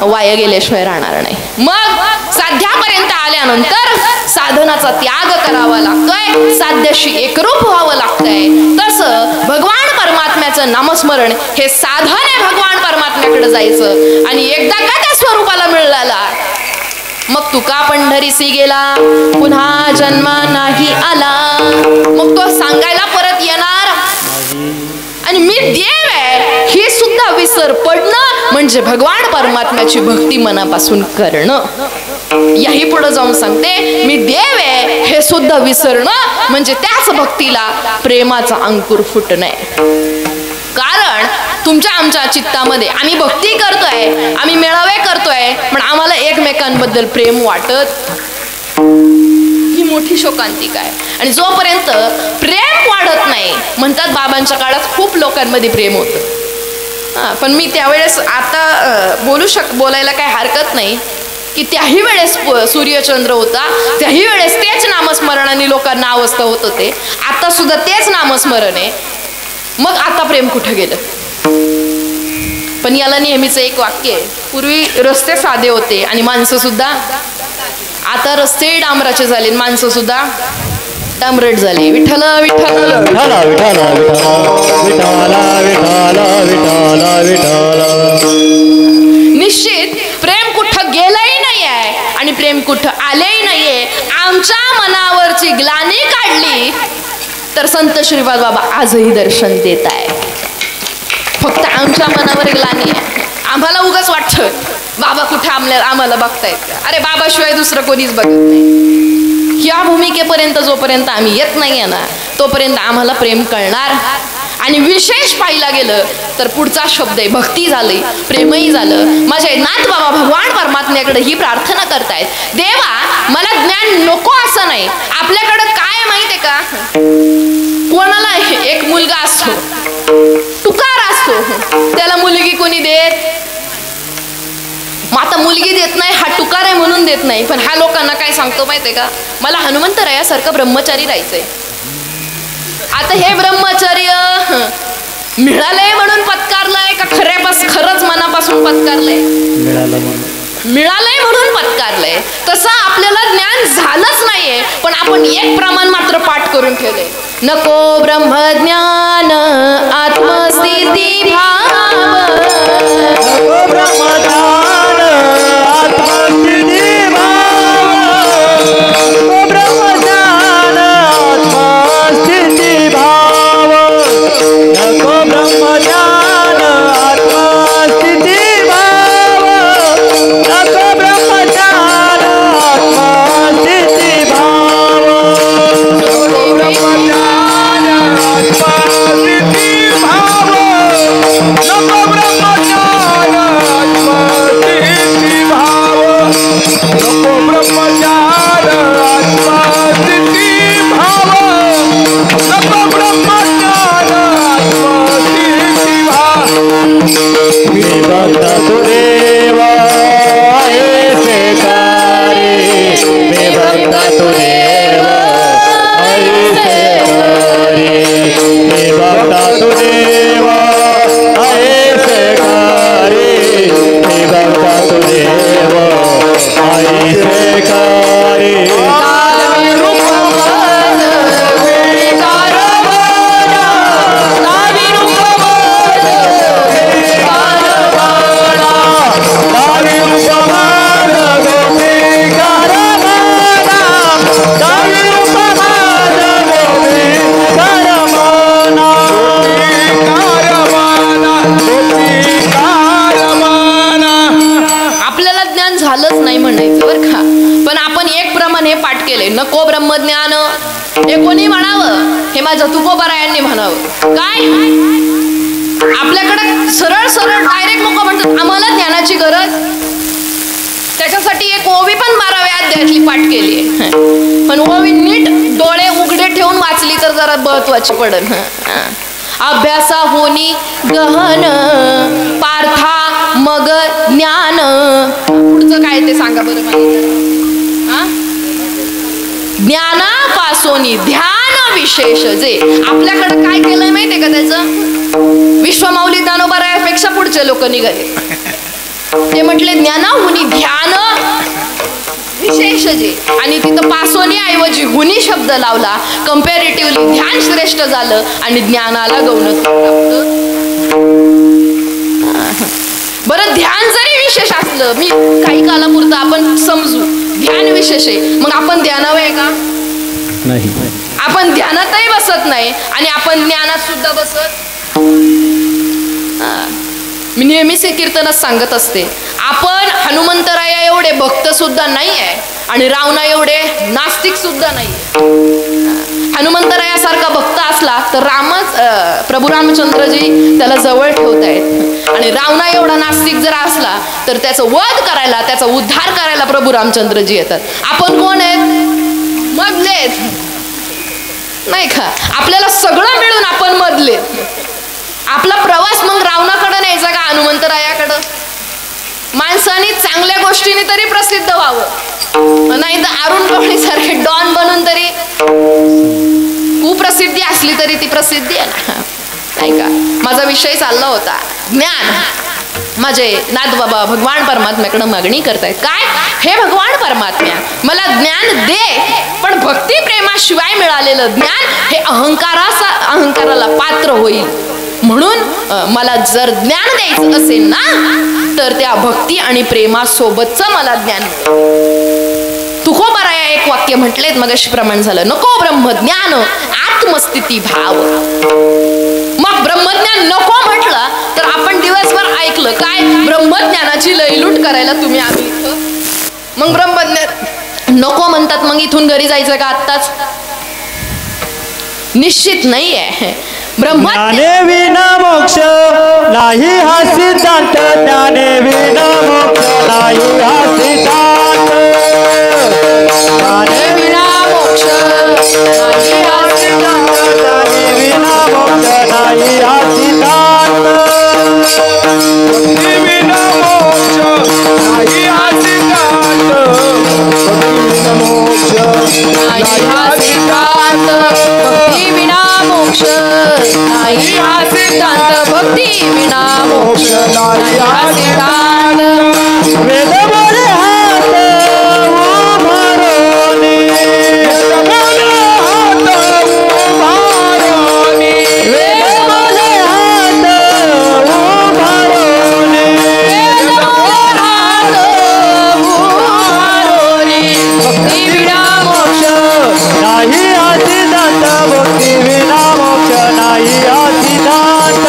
वाया गेल्याशिवाय राहणार नाही. मग साध्यापर्यंत आल्यानंतर साधनाचा त्याग करावा लागतोय, साध्याशी एकरूप व्हावं लागतंय. तसं भगवान परमात्म्याचं नामस्मरण हे साधन आहे. भगवान परमात्म्याकडे जायचं आणि एकदा का त्या स्वरूपाला मिळाला मग तुका पंढरीसी गेला पुन्हा जन्म नाही आला. मग तो सांगायला परत येणार. आणि मी देव आहे ही सुद्धा विसर पडणं म्हणजे भगवान परमात्म्याची भक्ती मनापासून करणं. याही पुढे जाऊन सांगते मी देव आहे हे सुद्धा विसरणं म्हणजे त्याच भक्तीला प्रेमाचा अंकुर फुटणे. कारण तुमच्या आमच्या चित्तामध्ये आम्ही भक्ती करतोय, आम्ही मेळावे करतोय, पण आम्हाला एकमेकांबद्दल प्रेम वाटत ही मोठी शोकांतिका आहे. आणि जोपर्यंत प्रेम वाढत नाही, म्हणतात बाबांच्या काळात खूप लोकांमध्ये प्रेम होतं. पण मी त्यावेळेस आता बोलायला काही हरकत नाही की त्याही वेळेस सूर्यचंद्र होता, त्याही वेळेस तेच नामस्मरणाने लोकांना अवस्था होत होते. आता सुद्धा तेच नामस्मरण आहे. मग आता प्रेम कुठं गेलं? पण याला नेहमीच एक वाक्य आहे, पूर्वी रस्ते साधे होते आणि माणसं सुद्धा, आता रस्ते डांबराचे झाले, माणसं सुद्धा डांबरट झाले. विठ्ठल विठ्ठल विठ्ठल विठ्ठल विठ्ठल विठ्ठल. निश्चित प्रेम कुठं गेलंही नाही आहे आणि प्रेम कुठं आलंही नाहीये. आमच्या मनावरची ग्लानी काढली तर संत श्रीपाद बाबा आजही दर्शन देत आहे. फक्त आमच्या मनावर ग्लानी आहे. आम्हाला उगाच वाटतं बाबा कुठे आम्हाला बघतायत का? अरे बाबाशिवाय दुसरं कोणीच बघत नाही. या भूमिकेपर्यंत जोपर्यंत आम्ही येत नाहीये ना तोपर्यंत आम्हाला प्रेम कळणार आणि विशेष पाहिला गेलं तर पुढचा शब्द आहे भक्ती झाली, प्रेमही झालं. माझे नाथ बाबा भगवान परमात्म्याकडे ही प्रार्थना करतायत, देवा मला ज्ञान नको असं नाही. आपल्याकडं काय माहितीये का, कोणाला एक मुलगा असतो, तुकार असतो, त्याला मुलगी कोणी देत, मग आता मुलगी देत नाही हा तुकार आहे म्हणून देत नाही. पण ह्या लोकांना काय सांगतो माहितीये का, मला हनुमंतरायासारखं ब्रह्मचारी राहायचंय. आता हे ब्रह्मचर्य मिळालंय म्हणून पत्कारलंय का खरंच मनापासून पत्कारलंय? मिळालंय म्हणून पत्कारलंय. तसं आपल्याला ज्ञान झालंच नाहीये, पण आपण एक प्रमाण मात्र पाठ करून ठेवलंय, नको ब्रह्मज्ञान आत्मस्थिती भाव, नको ब्रह्मज्ञान आत्मस्थिती भाव, नको ब्रह्मज्ञान आत्मस्थिती भाव, नको ब्रह्मज्ञान आत्मस्थिती भाव, नको ब्रह्मज्ञान आत्मस्थिती भाव, नको ब्रह्मज्ञान आत्मस्थिती भाव, नको ब्रह्मज्ञान आत्मस्थिती भाव, नको ब्रह्मज्ञान आत्मस्थिती भाव, नको ब्रह्मज्ञान आत्मस्थिती भाव. मी भक्त तुदेवा ऐसे करे, मी भक्त तुदेवा ऐसे करे, मी भक्त तुदेवा ऐसे करे, मी भक्त तुदेवा ऐसे करे. आपल्याला ज्ञान झालंच नाही म्हणायचं बरं का, पण आपण एक प्रमाण हे पाठ केले, नको ब्रह्मज्ञान. हे कोणी म्हणावं, हे माझ्या तुकोबारायांनी म्हणावं. काय आपल्याकडे सरळ सरळ डायरेक्ट लोक म्हणतात आम्हाला ज्ञानाची गरज, त्याच्यासाठी एक ओवी पण 12व्या अध्यायातली पाठ केली आहे. पण ओवी नीट डोळे उघडे ठेवून वाचली तर जरा महत्वाची पडन. अभ्यासा होनी गहन पार्था मग ज्ञान. पुढचं काय ते सांगा बरं मला. ज्ञानापासोनी ध्यान विशेष, जे आपल्याकडे काय केलंय माहितीये का, त्याचं विश्वमाऊली दानोबारायापेक्षा पुढचे लोक निघाले. ते म्हटले ज्ञानाहुनी ध्यान विशेष जे, आणि तिथं पासोनी ऐवजी हुनी शब्द लावला. कम्पॅरेटिव्हली ध्यान श्रेष्ठ झालं आणि ज्ञानाला गौणत्व प्राप्त. बरं ध्यान जरी विशेष असलं, मी काही कालापुरतं आपण समजू ध्यान विशेष आहे, मग आपण ध्यानावर आहे का नाही, आपण ध्यानातही बसत नाही आणि आपण ज्ञानात सुद्धा बसत. मी नेहमीच हे कीर्तनात सांगत असते, आपण हनुमंतराया एवढे भक्त सुद्धा नाही आहे आणि रावणा एवढे नास्तिक सुद्धा नाही. हनुमंतरायासारखा भक्त असला तर प्रभू रामचंद्रजी त्याला जवळ ठेवतायत, आणि रावणा एवढा नास्तिक जर असला तर त्याचं वध करायला, त्याचा उद्धार करायला प्रभू रामचंद्रजी येतात. आपण कोण आहेत, मधले नाही का, आपल्याला सगळं मिळून आपण मधले. आपला प्रवास मग रावणाकडे न्यायचा का हनुमंतरायाकडं? माणसाने चांगल्या गोष्टीने तरी प्रसिद्ध व्हावं, नाही तर अरुण गवळी सारखे डॉन बनून तरी कुप्रसिद्धी असली तरी ती प्रसिद्धी आहे ना, नाही का. माझा विषय चालला होता ज्ञान. माझे नाथबाबा भगवान परमात्म्याकडे मागणी करतायत, काय हे भगवान परमात्म्या मला ज्ञान दे, पण भक्ती प्रेमाशिवाय मिळालेलं ज्ञान हे अहंकाराला पात्र होईल, म्हणून मला जर ज्ञान द्यायचं असेल ना तर त्या भक्ती आणि प्रेमासोबतचं मला ज्ञान. तुकोबाराया एक वाक्य म्हटलेत मगाशी प्रमाण झालं, नको ब्रह्मज्ञान आत्मस्थिती भाव. मग ब्रह्मज्ञान नको म्हटलं तर आपण दिवसभर ऐकलं काय, ब्रह्मज्ञानाची लयलूट करायला तुम्ही आम्ही इथं. मग ब्रह्मज्ञान नको म्हणतात, मग इथून घरी जायचं का आत्ताच? निश्चित नाही आहे. ब्रह्म ज्ञाने विना मोक्ष नाही हा सिद्धांत ज्ञाने विना मोक्ष नाही हा सिद्धांत ज्ञाने विना मोक्ष नाही हा सिद्धांत ज्ञाने विना मोक्ष नाही हा सिद्धांत भक्ती विना मोक्ष नाही हा सिद्धांत नाही हा सिद्धांत भक्ती विना मोक्ष नाही हा सिद्धांत भक्ती विना मोक्ष नाही हा सिद्धांत वेद बोले हात उभारोनी वेद बोले हात उभारोनी वेद बोले हात उभारोनी वेद बोले हात उभारोनी भक्ती विना मोक्ष नाही हा सिद्धांत भक्ती विना मोक्ष नाही हा सिद्धांत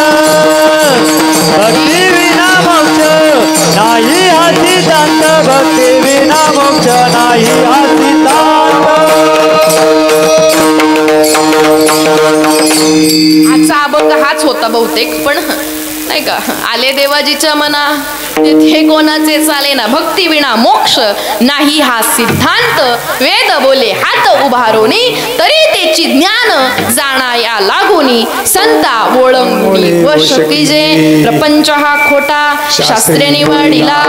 भक्ती विना मोक्ष नाही हा सिद्धांत भक्ती विना मोक्ष नाही हा सिद्धांत आजचा अभंग हाच होता बहुतेक पण नाही का आले देवाजीच्या मना तेथे कोणाचे चाले ना भक्ती विना मोक्ष नाही हा सिद्धांत वेद बोले हात उभारोनी तरी त्याची ज्ञान जाणाया लागोनी संता ओळंगुनी व शकीजे प्रपंच हा खोटा शास्त्रे निवडिला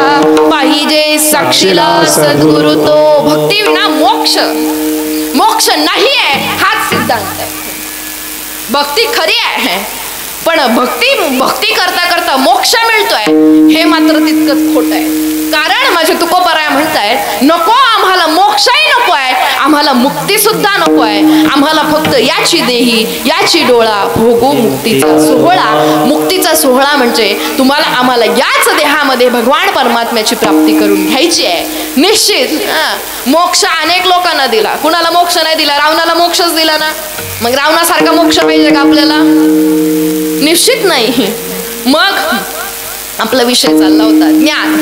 पाहिजे साक्षीला सद्गुरु तो भक्ती विना मोक्ष मोक्ष नाही आहे हाच सिद्धांत आहे भक्ती खरी आहे पण भक्ती करता करता मोक्ष मिळतोय हे मात्र तितकंच खोट आहे कारण माझे तुकोबराय म्हणतायत नको आम्हाला मोक्षही नको आहे आम्हाला मुक्ती सुद्धा नको आहे आम्हाला फक्त याची देही याची डोळा भोगू मुक्तीचा सोहळा मुक्तीचा सोहळा म्हणजे तुम्हाला आम्हाला याच देहामध्ये भगवान परमात्म्याची प्राप्ती करून घ्यायची आहे निश्चित मोक्ष अनेक लोकांना दिला कुणाला मोक्ष नाही दिला रावणाला मोक्षच दिला ना मग रावणासारखा मोक्ष पाहिजे का आपल्याला निश्चित नाही मग आपला विषय चालला होता ज्ञान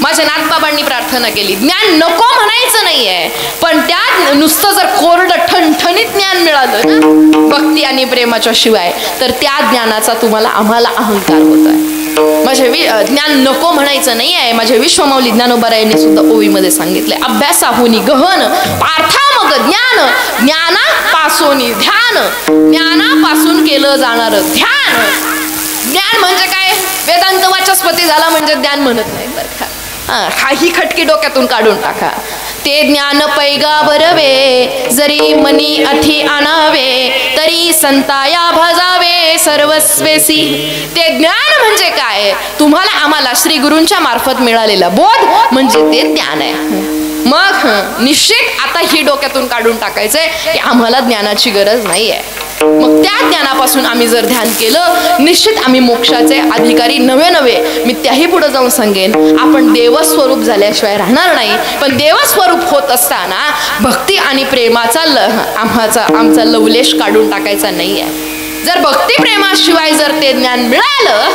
माझ्या नाथबाबांनी प्रार्थना केली ज्ञान नको म्हणायचं नाहीये पण त्यात नुसतं जर कोरडं ठणठणीत ज्ञान मिळालं ना भक्ती आणि प्रेमाच्या शिवाय तर त्या ज्ञानाचा तुम्हाला आम्हाला अहंकार होत आहे माझे ज्ञान नको म्हणायचं नाही आहे माझे विश्वमौली ज्ञानोबरायांनी सुद्धा ओवीमध्ये सांगितलंय अभ्यासाहुनी गहन पार्था मग ज्ञान ज्ञानापासून ध्यान ज्ञानापासून केलं जाणारं ध्यान ज्ञान म्हणजे काय वेदांत वाचस्पती झाला म्हणजे ज्ञान म्हणत नाही बरं का काही खटकी डोक्यातून काढून टाका ते ज्ञान पैगा बरवे जरी मनी अथी आणावे तरी संताया भजावे सर्वस्वेसी ते ज्ञान म्हणजे काय तुम्हाला आम्हाला श्री गुरूंच्या मार्फत मिळालेला बोध म्हणजे ते ज्ञान आहे मग निश्चित आता ही डोक्यातून काढून टाकायचंय की आम्हाला ज्ञानाची गरज नाही आहे मग त्या ज्ञानापासून आम्ही जर ध्यान केलं निश्चित आम्ही मोक्षाचे अधिकारी नवे मी त्याही पुढे जाऊन सांगेन आपण देवस्वरूप झाल्याशिवाय राहणार नाही पण देवस्वरूप होत असताना भक्ती आणि प्रेमाचा आमचा लवलेश काढून टाकायचा नाही आहे जर भक्ती प्रेमाशिवाय जर ते ज्ञान मिळालं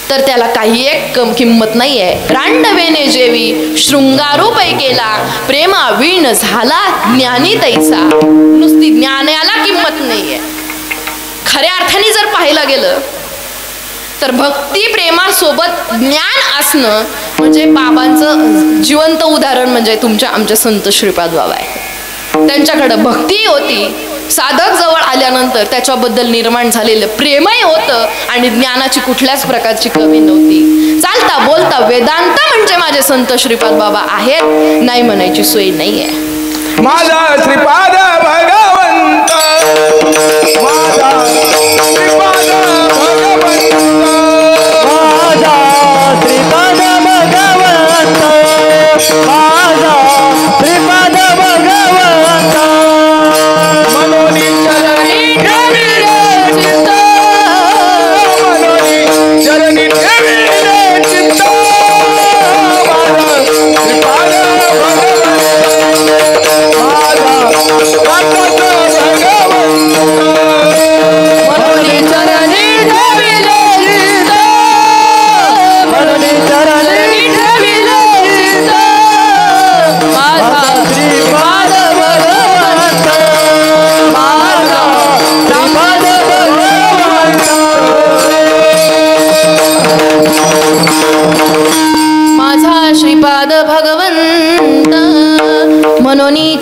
तर त्याला काही एक किंमत नाहीये रांडवेने जेवी शृंगारू पैकेला प्रेमा वीण झाला ज्ञानी तैसा नुसती ज्ञानाला किंमत नाहीये खऱ्या अर्थाने जर पाहायला गेलं तर भक्ती प्रेमासोबत ज्ञान असणं म्हणजे बाबांचं जिवंत उदाहरण म्हणजे तुमच्या आमच्या संत श्रीपाद बाबा आहे त्यांच्याकडे भक्ती होती साधक जवळ आल्यानंतर त्याच्याबद्दल निर्माण झालेलं प्रेमही होतं आणि ज्ञानाची कुठल्याच प्रकारची कमी नव्हती चालता बोलता वेदांत म्हणजे माझे संत श्रीपाद बाबा आहेत नाही म्हणायची सोय नाहीये माझा श्रीपाद भगवंत माझा श्रीपाद भगवंत माझा श्रीपाद भगवंत माझा श्रीपाद भगवंत मनोनी चरणी ठेवी रे चित्त मनोनी चरणी ठेवी रे चित्त माझा श्रीपाद भगवंत माझा श्रीपाद भगवंत मनोनी चरणी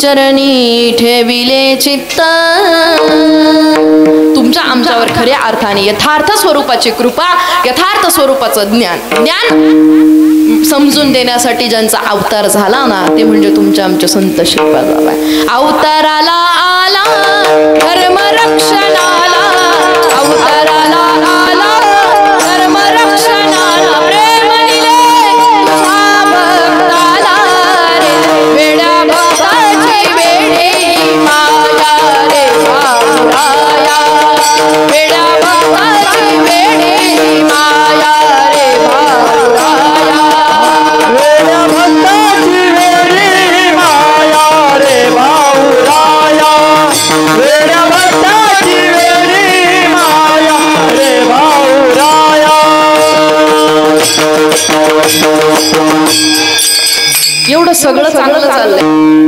चरणी ठेविले चित्त तुमच्या आमच्यावर खऱ्या अर्थाने यथार्थ स्वरूपाची कृपा यथार्थ स्वरूपाचं ज्ञान समजून देण्यासाठी ज्यांचा अवतार झाला ना ते म्हणजे तुमच्या आमचे संत श्रीपाद बाबा. अवताराला आला धर्म रक्षणाला अवताराला आला धर्म रक्षणाला प्रेम दिले तुझ्या भक्ताला रे वेड्या भक्ताची वेडी माया रे भावराया वेड्या भक्ताची वेडी माया रे भावराया वेड्या भक्ताची वेडी माया रे भाऊराया वेड्या भक्ताची वेडी माया रे भाऊराया. एवढं सगळं चांगलं चाललंय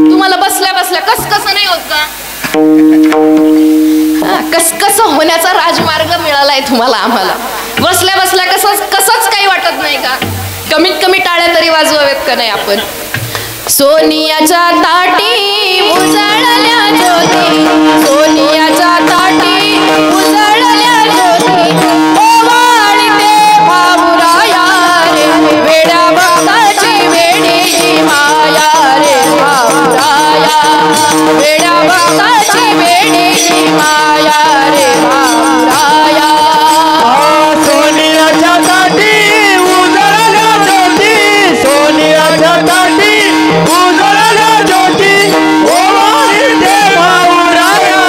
तुम्हाला बसल्या बसल्या कसं नाही होत का? कसं होण्याचा राजमार्ग मिळालाय तुम्हाला आम्हाला बसल्या बसल्या कसंच काही वाटत नाही का? कमीत कमी टाळ्या तरी वाजवावेत का नाही आपण? सोनियाच्या ताटी उजळल्या ज्योती सोनियाच्या ताटी उजळल्या ज्योती ओवाळते भाऊराया रे वेड्या भक्ताची वेडी माया रे भाऊराया वेड्या भक्ताची वेडी माया रे भाऊराया. सोनियाच्या ताटी उजळल्या ज्योती सोनियाच्या ताटी उजळल्या ज्योती ओवाळते भाऊराया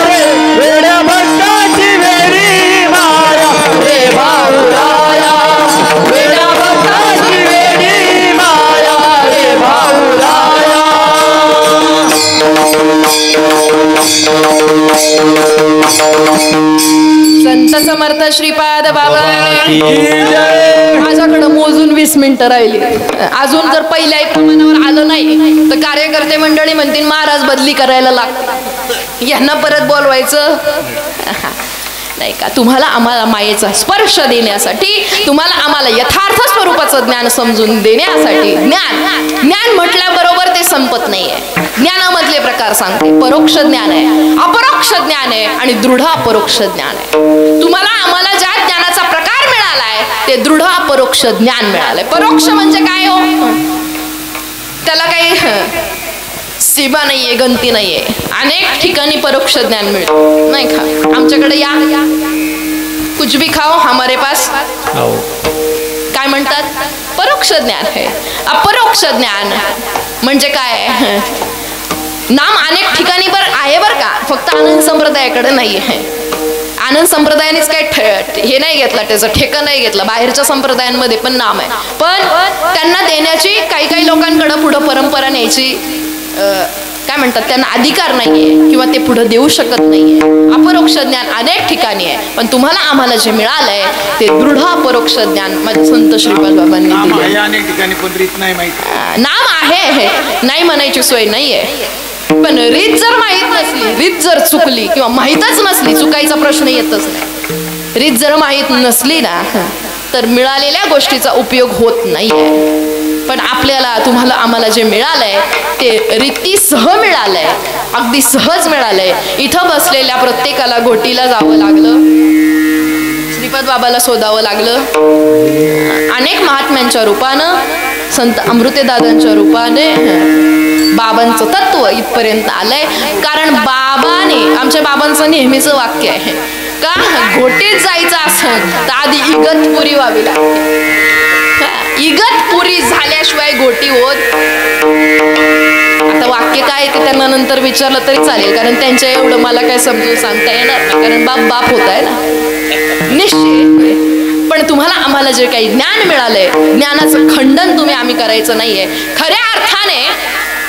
रे वेड्या भक्ताची वेडी माया रे भाऊराया वेड्या भक्ताची वेडी माया रे भाऊराया. संत समर्थ श्रीपाद बाबा माझ्याकडे मोजून 20 मिनिटं राहिली. अजून जर पहिल्या एका मनावर आलं नाही तर कार्यकर्ते मंडळी म्हणतील महाराज बदली करायला लागतात यांना परत बोलवायचं नाही का? तुम्हाला आम्हाला मायेचा स्पर्श देण्यासाठी तुम्हाला आम्हाला यथार्थ स्वरूपाचं ज्ञान समजून देण्यासाठी ज्ञान म्हटल्याबरोबर ते संपत नाहीये. ज्ञानामधले प्रकार सांगते. परोक्ष ज्ञान आहे अपरोक्ष ज्ञान आहे आणि दृढ अपरोक्ष ज्ञान आहे. तुम्हाला आम्हाला ज्या ज्ञानाचा प्रकार मिळालाय ते दृढ अपरोक्ष ज्ञान मिळालंय. परोक्ष म्हणजे काय हो? त्याला काही सीमा नाहीये गंती नाहीये. अनेक ठिकाणी परोक्ष ज्ञान मिळतं नाही का? आमच्याकडे या कुछ भी खाओ हमारे पास काय म्हणतात? परोक्ष ज्ञान आहे. अपरोक्ष ज्ञान म्हणजे काय? नाम अनेक ठिकाणी आहे बर का फक्त आनंद संप्रदायाकडे नाही आहे. आनंद संप्रदायानेच काही हे नाही घेतला त्याचा ठेका नाही घेतला. बाहेरच्या संप्रदायांमध्ये पण नाम आहे पण त्यांना देण्याची काही लोकांकडे पुढं परंपरा न्यायची काय म्हणतात त्यांना अधिकार नाहीये किंवा ते पुढे देऊ शकत नाहीये. अपरोक्ष ज्ञान अनेक ठिकाणी आहे पण तुम्हाला आम्हाला जे मिळालंय ते दृढ अपरोक्ष ज्ञान माझे संत श्रीपाद बाबांनी दिले. अनेक ठिकाणी पण रीत नाही माहिती. नाम आहे नाही म्हणायची सोय नाहीये पण रीत जर माहित नसली रीत जर चुकली किंवा माहीतच नसली चुकायचा प्रश्न येतच नाही. रीत जर माहीत नसली ना तर मिळालेल्या गोष्टीचा उपयोग होत नाहीये. पण आपल्याला तुम्हाला आम्हाला जे मिळालंय ते रीतीसह मिळालंय अगदी सहज मिळालंय. इथं बसलेल्या प्रत्येकाला घोटीला जावं लागलं श्रीपाद बाबाला शोधावं लागलं. अनेक महात्म्यांच्या रूपानं संत अमृतेदादांच्या रूपाने बाबांचं तत्व इथपर्यंत आलंय. कारण बाबाने आमच्या बाबांचं नेहमीचं वाक्य आहे का घोटीत जायचं असेल तर आधी इगतपुरी व्हावी लागते. इगतपुरी झाल्याशिवाय घोटी होत. आता वाक्य काय ते त्यांना नंतर विचारलं तरी चालेल कारण त्यांच्या एवढं मला काय समजून सांगता येणार कारण बाप होत आहे ना निश्चित. पण तुम्हाला आम्हाला जे काही ज्ञान मिळालंय ज्ञानाचं खंडन आम्ही करायचं नाहीये. खऱ्या अर्थाने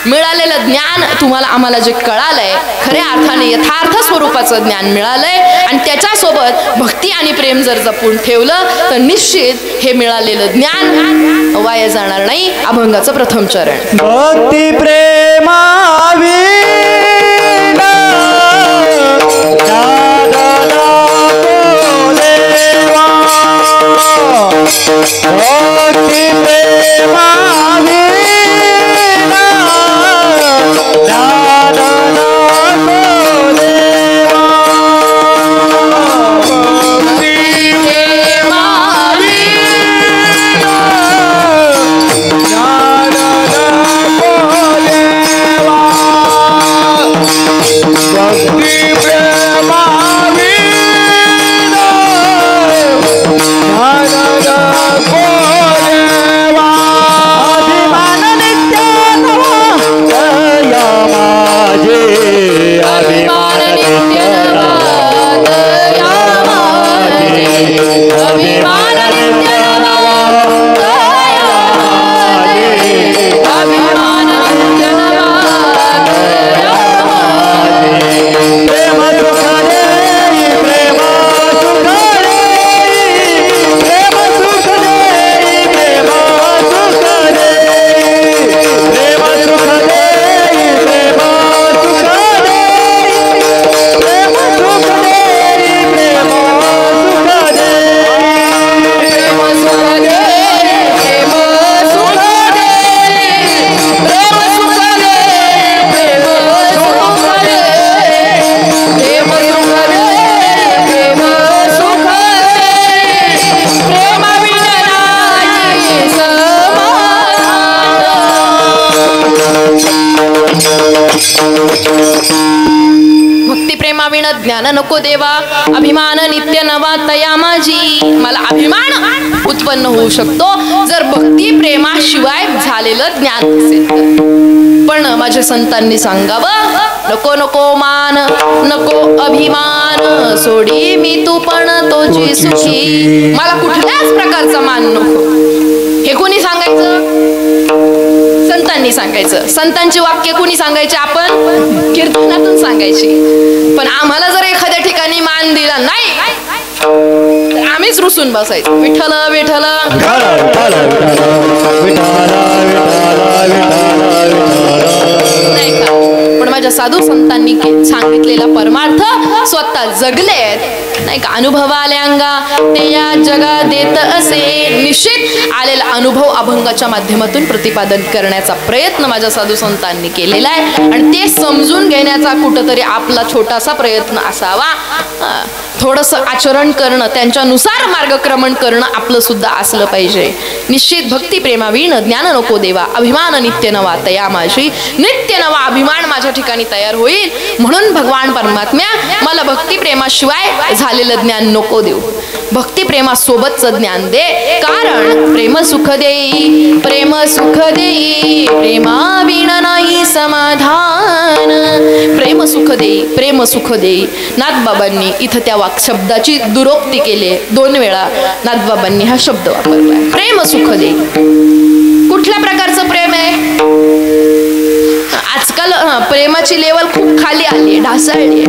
मिळालेलं ज्ञान तुम्हाला आम्हाला जे कळालंय खऱ्या अर्थाने यथार्थ स्वरूपाचं ज्ञान मिळालंय आणि त्याच्यासोबत भक्ती आणि प्रेम जर जपून ठेवलं तर निश्चित हे मिळालेलं ज्ञान वाया जाणार नाही. अभंगाचं प्रथम चरण. भक्ती प्रेमावी भक्ती प्रेमावी अभिमान नित्य नवा दया माझी अभिमान नित्य नवा दया माझी प्रेम सुख देई प्रेम सुख देई प्रेम सुख देई प्रेम सुख देई प्रेम सुख देई प्रेम सुख देई प्रेम सुख देई प्रेम सुख भक्ती प्रेमाविण ज्ञान नको देवा अभिमान नित्य नवा तया माझी मला अभिमान उत्पन्न होऊ शकतो जर भक्ती प्रेमाशिवाय झालेलं ज्ञान असेल तर. पण माझ्या संतांनी सांगावं नको नको मान नको अभिमान सोडी मी तू पण तोची सुखी मला कुठल्याच प्रकारचा मान नको. हे कोणी सांगायचं संतांनी सांगायचं. संतांची वाक्य कोणी सांगायचे आपण कीर्तनातून सांगायची. पण आम्हाला जर एखाद्या ठिकाणी मान दिला नाही तर आम्हीच रुसून बसायचं विठ्ठल विठ्ठल नाही का. पण माझ्या साधू संतांनी सांगितलेला परमार्थ स्वतः जगलेत नाही का. अनुभव आले अंगा ते या जगा देत असे निश्चित आलेला अनुभव अभंगाच्या माध्यमातून प्रतिपादन करण्याचा प्रयत्न माझ्या साधू संतांनी केलेला आहे आणि ते समजून घेण्याचा कुठंतरी आपला छोटासा प्रयत्न असावा. थोडंसं आचरण करणं त्यांच्यानुसार मार्गक्रमण करणं आपलं सुद्धा असलं पाहिजे. निश्चित भक्ती प्रेमाविण ज्ञान नको देवा अभिमान नित्य नवा तया माझी नित्य नवा अभिमान माझ्या ठिकाणी तयार होईल. म्हणून भगवान परमात्म्या मला भक्ती प्रेमाशिवाय झालेलं ज्ञान नको देऊ भक्ती प्रेमासोबतचं ज्ञान दे. कारण प्रेम सुख देई प्रेम सुख देई प्रेमाविण नाही समाधान. प्रेम सुख देई प्रेम सुख देई नाथबाबांनी इथं त्या शब्दाची दुरोक्ती केली. 2 वेळा नाथबाबांनी हा शब्द वापरलाय प्रेम सुख देई. कुठल्या प्रकारचं प्रेम आहे. आजकाल प्रेमाची लेवल खूप खाली आली ढासळली.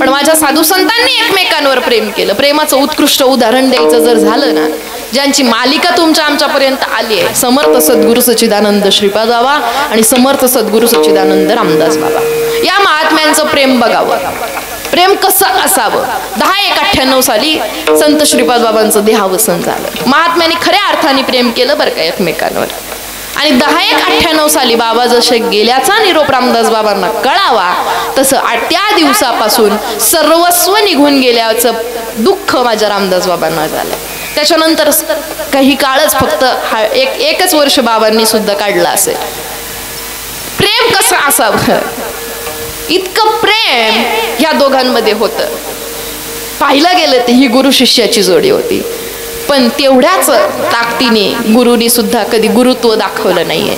पण माझ्या साधू संतांनी एकमेकांवर प्रेम केलं. प्रेमाचं उत्कृष्ट उदाहरण द्यायचं जर झालं ना ज्यांची मालिका तुमच्या आमच्यापर्यंत आली आहे समर्थ सद्गुरू सच्चिदानंद श्रीपाद बाबा आणि समर्थ सद्गुरू सच्चिदानंद रामदास बाबा या महात्म्यांचं प्रेम बघावं. प्रेम कसं असावं. 10/1/98 साली संत श्रीपाद बाबांचं देहावसन झालं. महात्म्यांनी खऱ्या अर्थाने प्रेम केलं बरं का एकमेकांवर. आणि 10/1/98 साली बाबा जसे गेल्याचा निरोप रामदास बाबांना कळावा तसं त्या दिवसापासून सर्वस्व निघून गेल्याचं दुःख माझ्या रामदास बाबांना झालं. त्याच्यानंतर काही काळच फक्त एकच वर्ष बाबांनी सुद्धा काढलं असेल. प्रेम कसं असावं इतकं प्रेम ह्या दोघांमध्ये होतं. पाहिलं गेलं तर ही गुरु शिष्याची जोडी होती. पण तेवढ्याच ताकदीने गुरुनी सुद्धा कधी गुरुत्व दाखवलं नाहीये.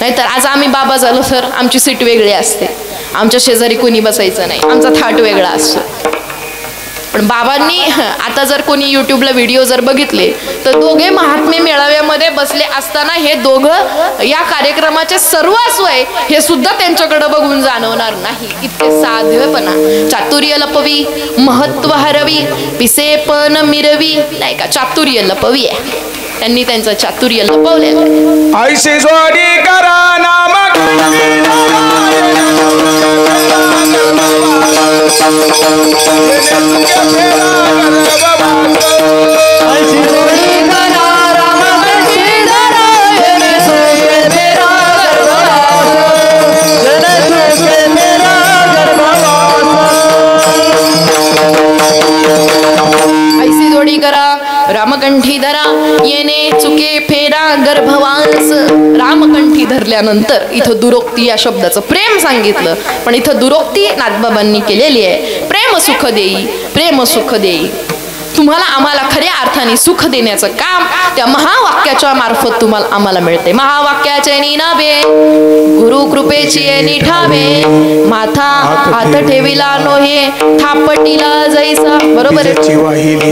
नाहीतर आज आम्ही बाबा झालो तर आमची सीट वेगळी असते आमच्या शेजारी कोणी बसायचं नाही आमचा थाट वेगळा असतो. पण बाबांनी आता जर कोणी युट्यूबला व्हिडिओ जर बघितले तर दोघे महात्मे मेळाव्यामध्ये बसले असताना हे दोघं या कार्यक्रमाचे सर्वस्व आहे हे सुद्धा त्यांच्याकडे बघून जाणवणार नाही. इतके साधेपणा चातुर्य लपवी महत्व हरवी पिसे पण मिरवी नाही का. चातुर्य लपवी आहे त्यांनी त्यांचं चातुर्य लपवलेलं. ऐशी जोडी करा नाम ऐसी जोडी करा रामकंठी धरा येणे चुके फेरा गर्भवांस. रामकंठी धरल्यानंतर इथं दुरोक्ती या शब्दाचं प्रेम सांगितलं पण इथं दुरोक्ती नाथबाबांनी केलेली आहे. प्रेम सुख देई प्रेम सुख देई तुम्हाला आम्हाला खऱ्या अर्थाने सुख देण्याचं काम त्या महावाक्याच्या मार्फत तुम्हाला आम्हाला मिळते. महावाक्याचे निनावे गुरु कृपेची निठावे माथा हात ठेविला नोहे थापटीला जैसा. बरोबर आहे.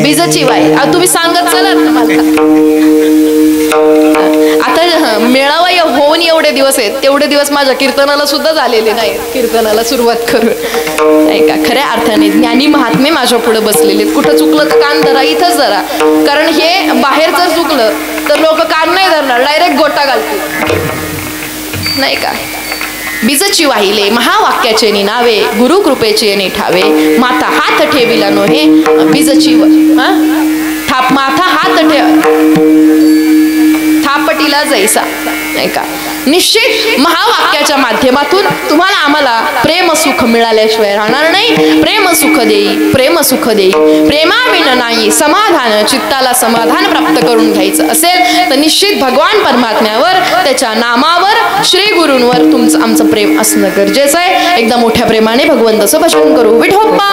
बीजची वाही तुम्ही सांगत चला आता मेळावा होऊन एवढे दिवस आहेत तेवढे दिवस माझ्या कीर्तनाला सुद्धा झालेले नाही. कीर्तनाला सुरुवात करून नाही का खऱ्या अर्थाने ज्ञानी महात्मे माझ्या पुढे बसलेले. कुठं चुकलं तर कान धरा इथंच धरा, कारण हे बाहेर जर चुकलं तर लोक कान नाही धरणार, डायरेक्ट गोटा घालतील नाही का. बीजची वाहिले महावाक्याचे निनावे गुरु कृपेचे निठावे माथा हात ठेविला नोहे बीजची थाप माथा हात थापटीला जैसा नाही का. निश्चित महावाक्याच्या माध्यमातून तुम्हाला आम्हाला प्रेम सुख मिळाल्याशिवाय राहणार नाही. प्रेम सुख देई प्रेम सुख देई प्रेमाविन नाही समाधान. चित्ताला समाधान प्राप्त करून घ्यायचं असेल तर निश्चित भगवान परमात्म्यावर त्याच्या नामावर श्री गुरूंवर तुमचं आमचं प्रेम असणं गरजेचं आहे. एकदा मोठ्या प्रेमाने भगवंताचं भजन करू. विठोबा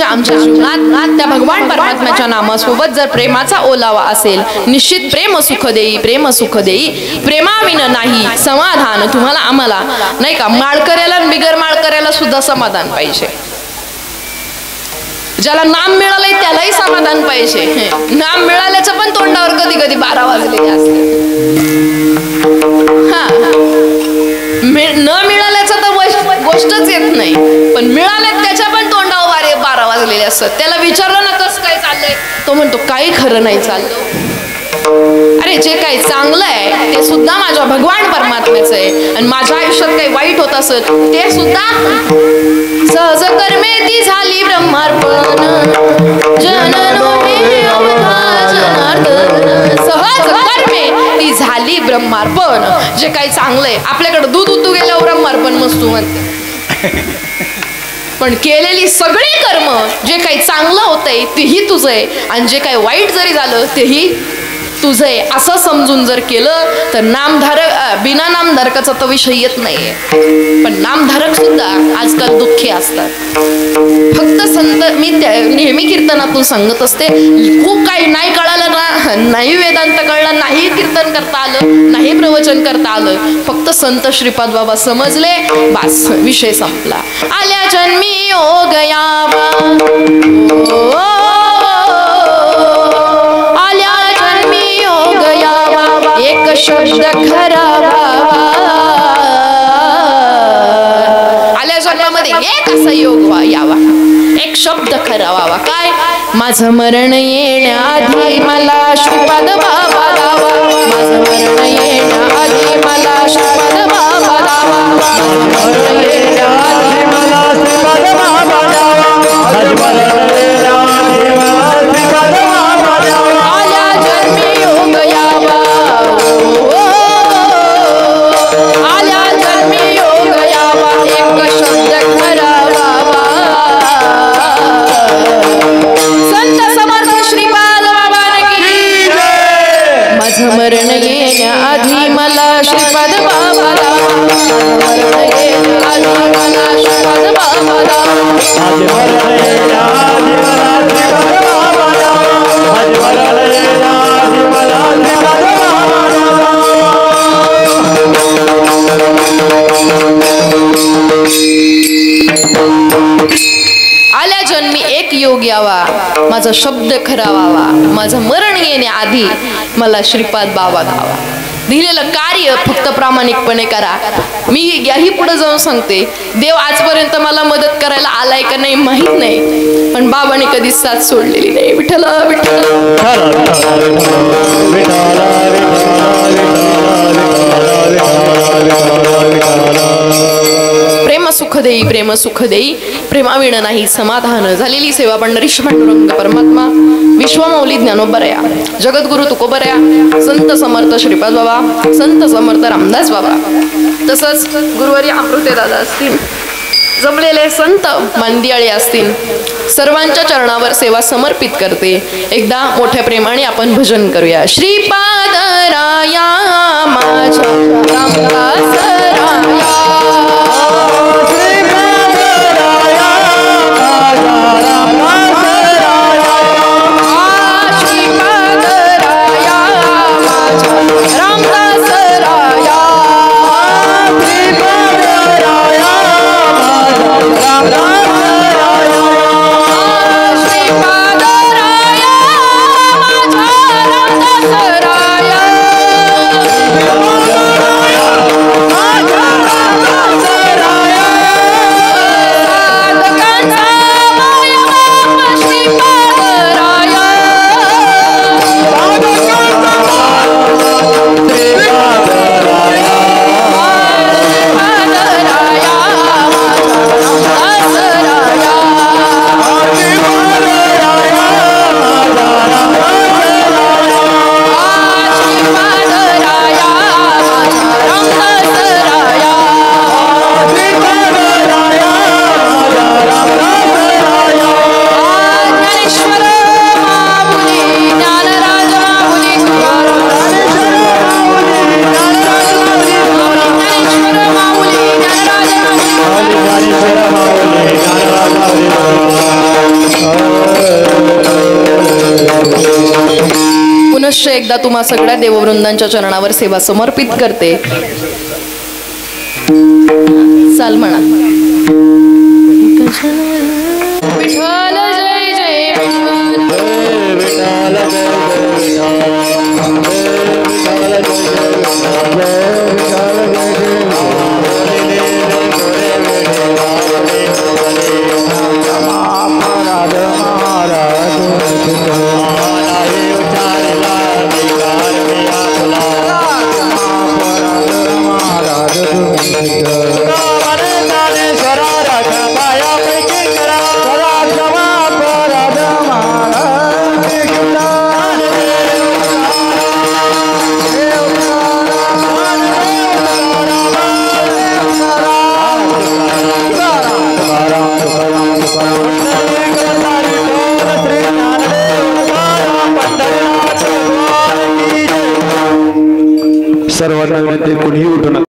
आमच्या जीवनात त्या भगवान परमात्म्याच्या नामासोबत जर प्रेमाचा ओलावा असेल निश्चित प्रेम सुख देई प्रेम सुख देई प्रेमाविन नाही समाधान. तुम्हाला आम्हाला नाही का माळकऱ्याला बिगर माळकऱ्याला सुद्धा समाधान पाहिजे. ज्याला नाम मिळालंय त्यालाही समाधान पाहिजे. नाम मिळाल्याचं पण तोंडावर कधी कधी 12 वाजलेले असते. हा न मिळाल्याचं तर गोष्टच येत नाही, पण मिळाल्यात त्याच्या पण तोंडावर 12 वाजलेले असतात. त्याला विचारलं ना कसं काय चाललंय, तो म्हणतो काही खरं नाही चाललं. अरे जे काही चांगलं आहे ते सुद्धा माझ्या भगवान परमात्म्याचं आहे, आणि माझ्या आयुष्यात काही वाईट होत असेल ते सुद्धा सहज कर्मे ती झाली ब्रह्मार्पण सहज कर्मे ती झाली ब्रह्मार्पण. जे काही चांगलंय आपल्याकडे दूध उतू गेल्यावर ब्रह्मार्पण मस्तू म्हणते, पण केलेली सगळी कर्म जे काही चांगलं होतंय तेही तुझं आहे, आणि जे काही वाईट जरी झालं तेही तुझं आहे असं समजून जर केलं तर नामधारक बिना नामधारकाचा तर विषय येत नाहीये. पण नामधारक सुद्धा आजकाल दुःखी असतात. फक्त संत मी नेहमी कीर्तनातून सांगत असते, खूप काही नाही कळालं ना, नाही वेदांत कळलं, नाही कीर्तन करता आलं, नाही प्रवचन करता आलं, फक्त संत श्रीपाद बाबा समजले बस विषय संपला. आल्या जन्मी योग यावा एक शब्द खरा आल्या जन्मामध्ये एक असा योग यावा, एक शब्द खरा व्हावा. काय माझं मरण येण्याआधी मला श्रीपाद बाबा दावा, माझं मरण येण्याआधी मला श्रीपाद बाबा दावा, माझं मरण येण्याआधी मला श्रीपाद बाबा दावा, माझं मरण येण्याआधी मला श्रीपाद बाबा दावा. आल्या जन्मी योग यावा, आल्या जन्मी योग यावा, एक शब्द खरा व्हावा. संत समर्थ श्रीपाद बाबा की माझं मरण येण्याआधी मला श्रीपाद बाबा दावा, माझं मरण येण्याआधी मला श्रीपाद बाबा दावा, माझं मरण येण्याआधी मला श्रीपाद बाबा दावा, माझं मरण येण्याआधी मला श्रीपाद बाबा दावा. माझा शब्द खरा व्हावा, माझं मरण येण्याआधी मला श्रीपाद बाबा धावा. दिलेलं कार्य फक्त प्रामाणिकपणे करा. मी याही पुढे जाऊन सांगते, देव आजपर्यंत मला मदत करायला आलाय का नाही माहित नाही, पण बाबाने कधीच साथ सोडलेली नाही. विठ्ठल विठ्ठल प्रेम सुख देई, प्रेम सुख देई, प्रेमाविण नाही समाधान. झालेली सेवा पंढरीश पांडुरंग परमात्मा, विश्वमौली ज्ञानोबरया, जगद्गुरु तुकोबरया, संत समर्थ श्रीपाद बाबा, संत समर्थ रामदास बाबा, तसंच गुरुवारी अमृते दादा असतील, जमलेले संत मांदियाळे असतील, सर्वांच्या चरणावर सेवा समर्पित करते. एकदा मोठ्या प्रेमाने आपण भजन करूया. श्रीपाद राया माझ्या रामदास राया, एकदा तुम्हा सगळ्या देववृंदांच्या चरणावर सेवा समर्पित करते. चाल म्हणा. विठ्ठल जय जय सर्वांना विनंती, कुणीही उठू नका.